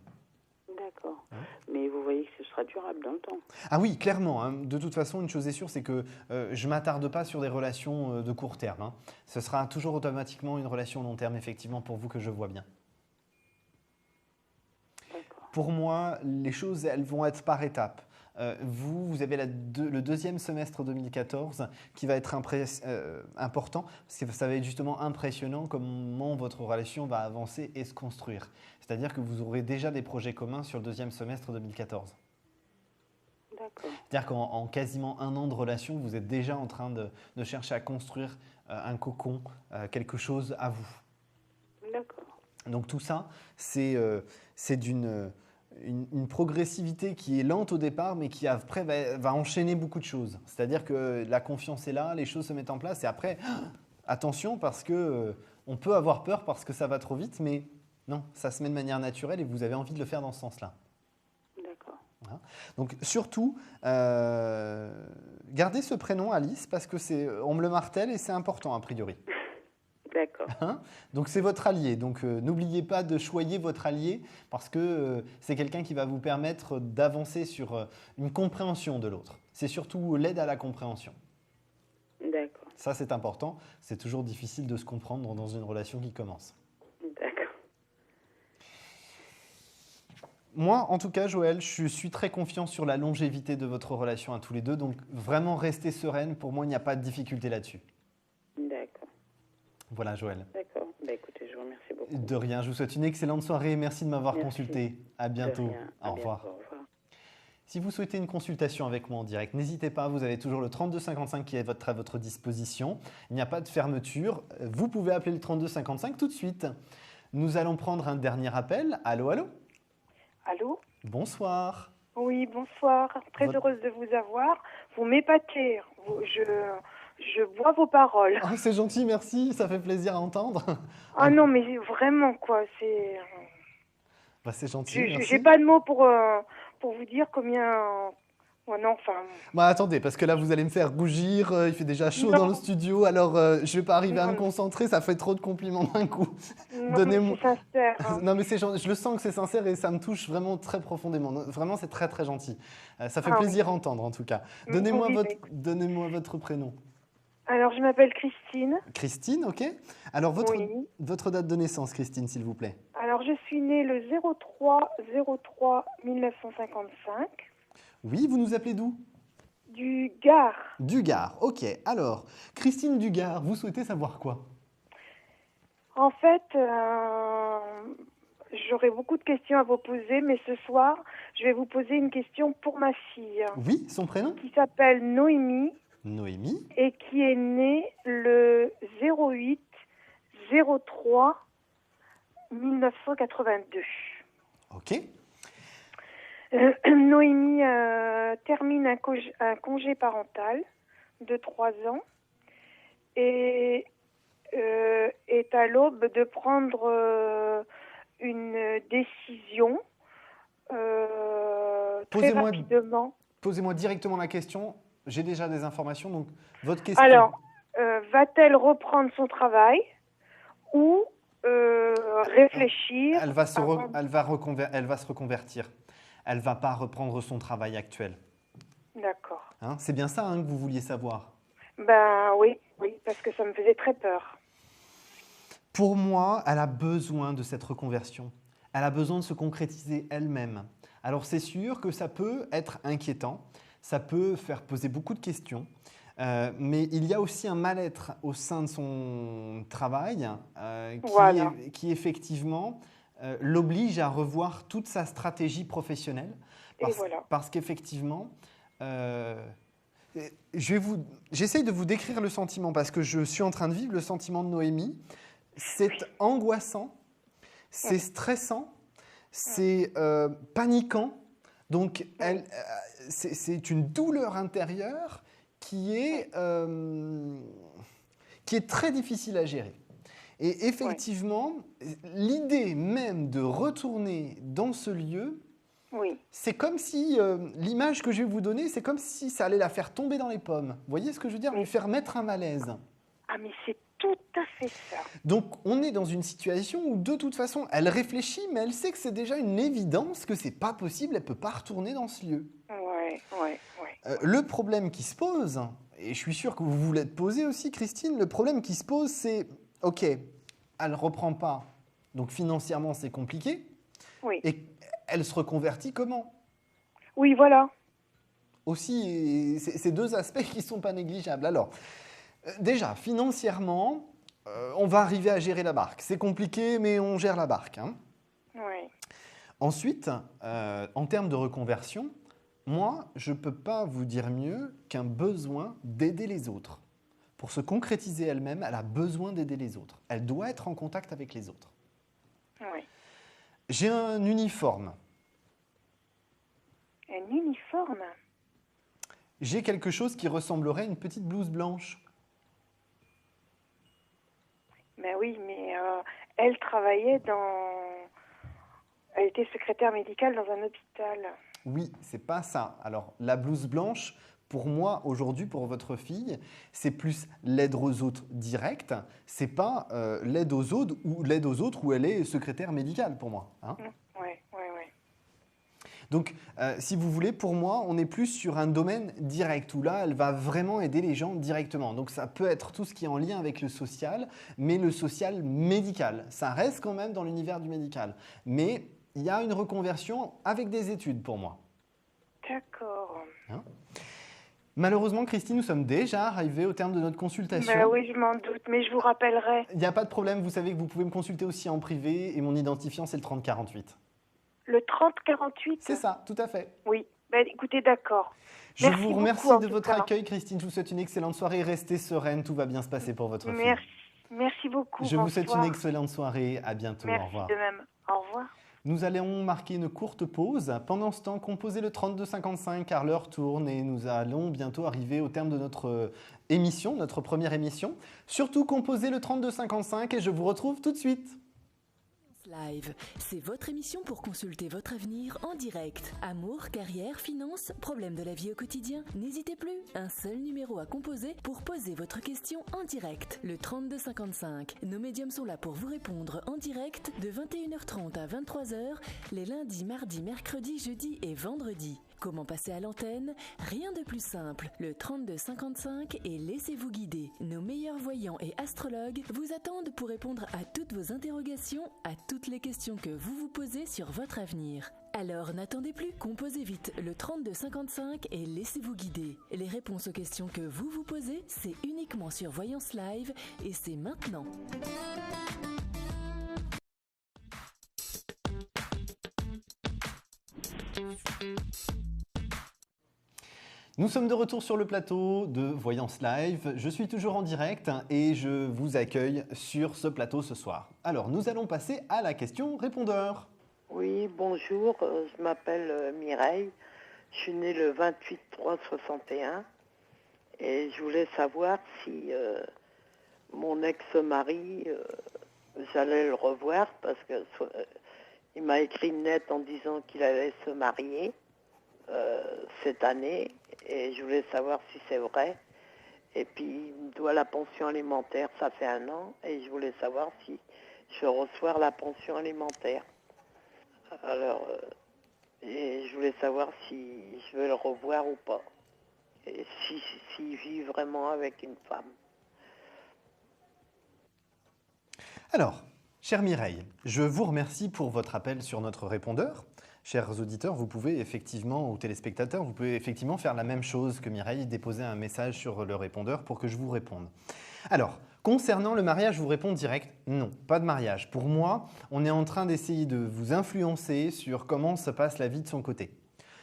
D'accord. Mais vous voyez que ce sera durable dans le temps. Ah oui, clairement. Hein. De toute façon, une chose est sûre, c'est que je ne m'attarde pas sur des relations de court terme. Hein. Ce sera toujours automatiquement une relation long terme, effectivement, pour vous, que je vois bien. Pour moi, les choses, elles vont être par étapes. Vous avez le deuxième semestre 2014 qui va être important parce que ça va être justement impressionnant comment votre relation va avancer et se construire. C'est-à-dire que vous aurez déjà des projets communs sur le deuxième semestre 2014. D'accord. C'est-à-dire qu'en quasiment 1 an de relation, vous êtes déjà en train de chercher à construire un cocon, quelque chose à vous. D'accord. Donc tout ça, c'est une progressivité qui est lente au départ, mais qui après va enchaîner beaucoup de choses. C'est-à-dire que la confiance est là, les choses se mettent en place, et après, attention, parce que on peut avoir peur parce que ça va trop vite, mais non, ça se met de manière naturelle et vous avez envie de le faire dans ce sens-là. D'accord. Voilà. Donc surtout, gardez ce prénom Alice, parce que on me le martèle et c'est important a priori. D'accord. Donc c'est votre allié. Donc n'oubliez pas de choyer votre allié parce que c'est quelqu'un qui va vous permettre d'avancer sur une compréhension de l'autre. C'est surtout l'aide à la compréhension. D'accord. Ça c'est important. C'est toujours difficile de se comprendre dans une relation qui commence. D'accord. Moi, en tout cas, Joël, je suis très confiant sur la longévité de votre relation à tous les deux. Donc vraiment restez sereine. Pour moi, il n'y a pas de difficulté là-dessus. D'accord. Voilà, Joël. D'accord. Écoutez, je vous remercie beaucoup. De rien. Je vous souhaite une excellente soirée. Merci de m'avoir consulté. À bientôt. Au revoir. Au revoir. Si vous souhaitez une consultation avec moi en direct, n'hésitez pas. Vous avez toujours le 3255 qui est à votre disposition. Il n'y a pas de fermeture. Vous pouvez appeler le 3255 tout de suite. Nous allons prendre un dernier appel. Allô, allô. Allô? Bonsoir. Oui, bonsoir. Très heureuse de vous avoir. Vous m'épatez. Je bois vos paroles. Oh, c'est gentil, merci. Ça fait plaisir à entendre. Ah non, mais vraiment, quoi. C'est c'est gentil, merci. j'ai pas de mots pour vous dire combien... Ouais, non, enfin... Attendez, parce que là, vous allez me faire rougir. Il fait déjà chaud dans le studio. Alors, je ne vais pas arriver à me concentrer. Ça fait trop de compliments d'un coup. Donnez-moi... C'est sincère. Non, mais je le sens que c'est sincère et ça me touche vraiment très profondément. Vraiment, c'est très, très gentil. Ça fait plaisir à entendre, en tout cas. Donnez-moi votre prénom. Alors, je m'appelle Christine. Christine, ok. Alors, votre date de naissance, Christine, s'il vous plaît. Alors, je suis née le 03-03-1955. Oui, vous nous appelez d'où? Du Gard. Du Gard, ok. Alors, Christine du Gard, vous souhaitez savoir quoi? En fait, j'aurais beaucoup de questions à vous poser, mais ce soir, je vais vous poser une question pour ma fille. Oui, son prénom? Qui s'appelle Noémie. Noémie. Et qui est née le 08-03-1982. Ok. Noémie termine un congé parental de 3 ans et est à l'aube de prendre une décision très rapidement. Posez-moi directement la question. J'ai déjà des informations, donc votre question. Alors, va-t-elle reprendre son travail ou réfléchir? Elle va se reconvertir. Elle ne va pas reprendre son travail actuel. D'accord. C'est bien ça que vous vouliez savoir? Oui, parce que ça me faisait très peur. Pour moi, elle a besoin de cette reconversion. Elle a besoin de se concrétiser elle-même. Alors c'est sûr que ça peut être inquiétant, ça peut faire poser beaucoup de questions, mais il y a aussi un mal-être au sein de son travail qui effectivement l'oblige à revoir toute sa stratégie professionnelle. Parce qu'effectivement, j'essaye de vous décrire le sentiment parce que je suis en train de vivre le sentiment de Noémie. C'est angoissant, c'est stressant, c'est paniquant. Donc, c'est une douleur intérieure qui est très difficile à gérer. Et effectivement, l'idée même de retourner dans ce lieu, c'est comme si, l'image que je vais vous donner, c'est comme si ça allait la faire tomber dans les pommes. Vous voyez ce que je veux dire? Lui faire mettre un malaise. Ah, mais c'est tout à fait ça. Donc, on est dans une situation où, de toute façon, elle réfléchit, mais elle sait que c'est déjà une évidence que c'est pas possible, elle ne peut pas retourner dans ce lieu. Le problème qui se pose, et je suis sûr que vous vous l'êtes posé aussi, Christine, le problème qui se pose, c'est, ok, elle ne reprend pas, donc financièrement, c'est compliqué. Oui. Et elle se reconvertit comment? Oui, voilà. Aussi, c'est deux aspects qui ne sont pas négligeables. Alors, déjà, financièrement, on va arriver à gérer la barque. C'est compliqué, mais on gère la barque. Hein. Oui. Ensuite, en termes de reconversion, moi, je ne peux pas vous dire mieux qu'un besoin d'aider les autres. Pour se concrétiser elle-même, elle a besoin d'aider les autres. Elle doit être en contact avec les autres. Oui. J'ai un uniforme. Un uniforme? J'ai quelque chose qui ressemblerait à une petite blouse blanche. Ben oui, mais elle travaillait Elle était secrétaire médicale dans un hôpital. Oui, c'est pas ça. Alors, la blouse blanche, pour moi, aujourd'hui, pour votre fille, c'est plus l'aide aux autres directe. C'est pas l'aide aux autres où elle est secrétaire médicale, pour moi. Hein. Oui. Donc, si vous voulez, pour moi, on est plus sur un domaine direct où là, elle va vraiment aider les gens directement. Donc, ça peut être tout ce qui est en lien avec le social, mais le social médical. Ça reste quand même dans l'univers du médical. Mais il y a une reconversion avec des études pour moi. D'accord. Hein? Malheureusement, Christine, nous sommes déjà arrivés au terme de notre consultation. Ben oui, je m'en doute, mais je vous rappellerai. Il n'y a pas de problème. Vous savez que vous pouvez me consulter aussi en privé et mon identifiant, c'est le 3048. Le 3048? C'est ça, tout à fait. Oui. Ben, écoutez, d'accord. Je vous remercie beaucoup, de votre accueil, Christine. Je vous souhaite une excellente soirée. Restez sereine, tout va bien se passer pour votre fille. Merci beaucoup. Je vous souhaite une excellente soirée. À bientôt. Merci au revoir. de même. Au revoir. Nous allons marquer une courte pause. Pendant ce temps, composez le 3255 car l'heure tourne et nous allons bientôt arriver au terme de notre émission, notre première émission. Surtout, composez le 3255 et je vous retrouve tout de suite. Live, c'est votre émission pour consulter votre avenir en direct. Amour, carrière, finances, problèmes de la vie au quotidien? N'hésitez plus, un seul numéro à composer pour poser votre question en direct. Le 3255. Nos médiums sont là pour vous répondre en direct de 21h30 à 23h, les lundis, mardis, mercredis, jeudis et vendredis. Comment passer à l'antenne? Rien de plus simple. Le 3255 et laissez-vous guider. Nos meilleurs voyants et astrologues vous attendent pour répondre à toutes vos interrogations, à toutes les questions que vous vous posez sur votre avenir. Alors n'attendez plus, composez vite le 3255 et laissez-vous guider. Les réponses aux questions que vous vous posez, c'est uniquement sur Voyance Live et c'est maintenant. Nous sommes de retour sur le plateau de Voyance Live. Je suis toujours en direct et je vous accueille sur ce plateau ce soir. Alors, nous allons passer à la question répondeur. Oui, bonjour, je m'appelle Mireille. Je suis née le 28/3/61 et je voulais savoir si mon ex-mari, j'allais le revoir parce que il m'a écrit une lettre en disant qu'il allait se marier cette année et je voulais savoir si c'est vrai. Et puis il me doit la pension alimentaire, ça fait 1 an, et je voulais savoir si je reçois la pension alimentaire. Alors, et je voulais savoir si je veux le revoir ou pas. Et s'il vit vraiment avec une femme. Alors, chère Mireille, je vous remercie pour votre appel sur notre répondeur. Chers auditeurs, vous pouvez effectivement, ou téléspectateurs, vous pouvez effectivement faire la même chose que Mireille, déposer un message sur le répondeur pour que je vous réponde. Alors, concernant le mariage, je vous réponds direct, non, pas de mariage. Pour moi, on est en train d'essayer de vous influencer sur comment se passe la vie de son côté.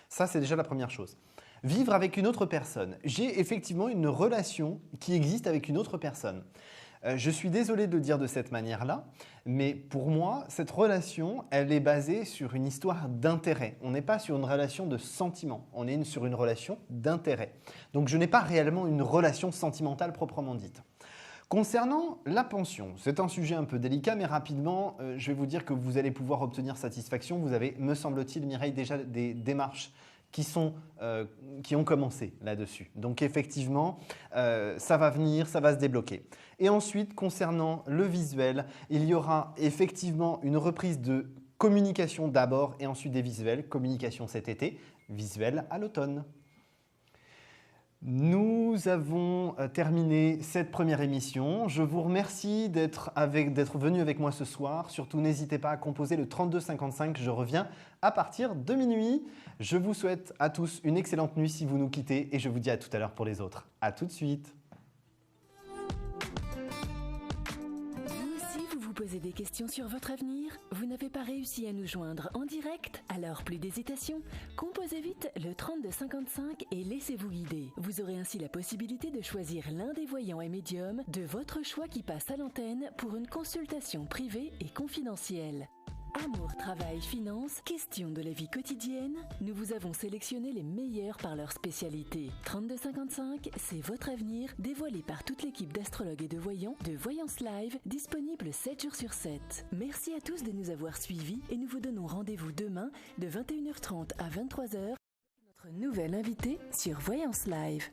Ça, c'est déjà la première chose. Vivre avec une autre personne. J'ai effectivement une relation qui existe avec une autre personne. Je suis désolé de le dire de cette manière-là, mais pour moi, cette relation, elle est basée sur une histoire d'intérêt. On n'est pas sur une relation de sentiment, on est sur une relation d'intérêt. Donc je n'ai pas réellement une relation sentimentale proprement dite. Concernant la pension, c'est un sujet un peu délicat, mais rapidement, je vais vous dire que vous allez pouvoir obtenir satisfaction. Vous avez, me semble-t-il, Mireille, déjà des démarches qui ont commencé là-dessus. Donc effectivement, ça va venir, ça va se débloquer. Et ensuite, concernant le visuel, il y aura effectivement une reprise de communication d'abord et ensuite des visuels. Communication cet été, visuel à l'automne. Nous avons terminé cette première émission. Je vous remercie d'être venu avec moi ce soir. Surtout, n'hésitez pas à composer le 3255. Je reviens à partir de minuit. Je vous souhaite à tous une excellente nuit si vous nous quittez et je vous dis à tout à l'heure pour les autres. À tout de suite. Posez des questions sur votre avenir? Vous n'avez pas réussi à nous joindre en direct? Alors plus d'hésitation. Composez vite le 3255 et laissez-vous guider. Vous aurez ainsi la possibilité de choisir l'un des voyants et médiums de votre choix qui passe à l'antenne pour une consultation privée et confidentielle. Amour, travail, finances, questions de la vie quotidienne, nous vous avons sélectionné les meilleurs par leur spécialité. 3255, c'est votre avenir, dévoilé par toute l'équipe d'astrologues et de voyants de Voyance Live, disponible 7 jours sur 7. Merci à tous de nous avoir suivis et nous vous donnons rendez-vous demain de 21h30 à 23h. Notre nouvel invité sur Voyance Live.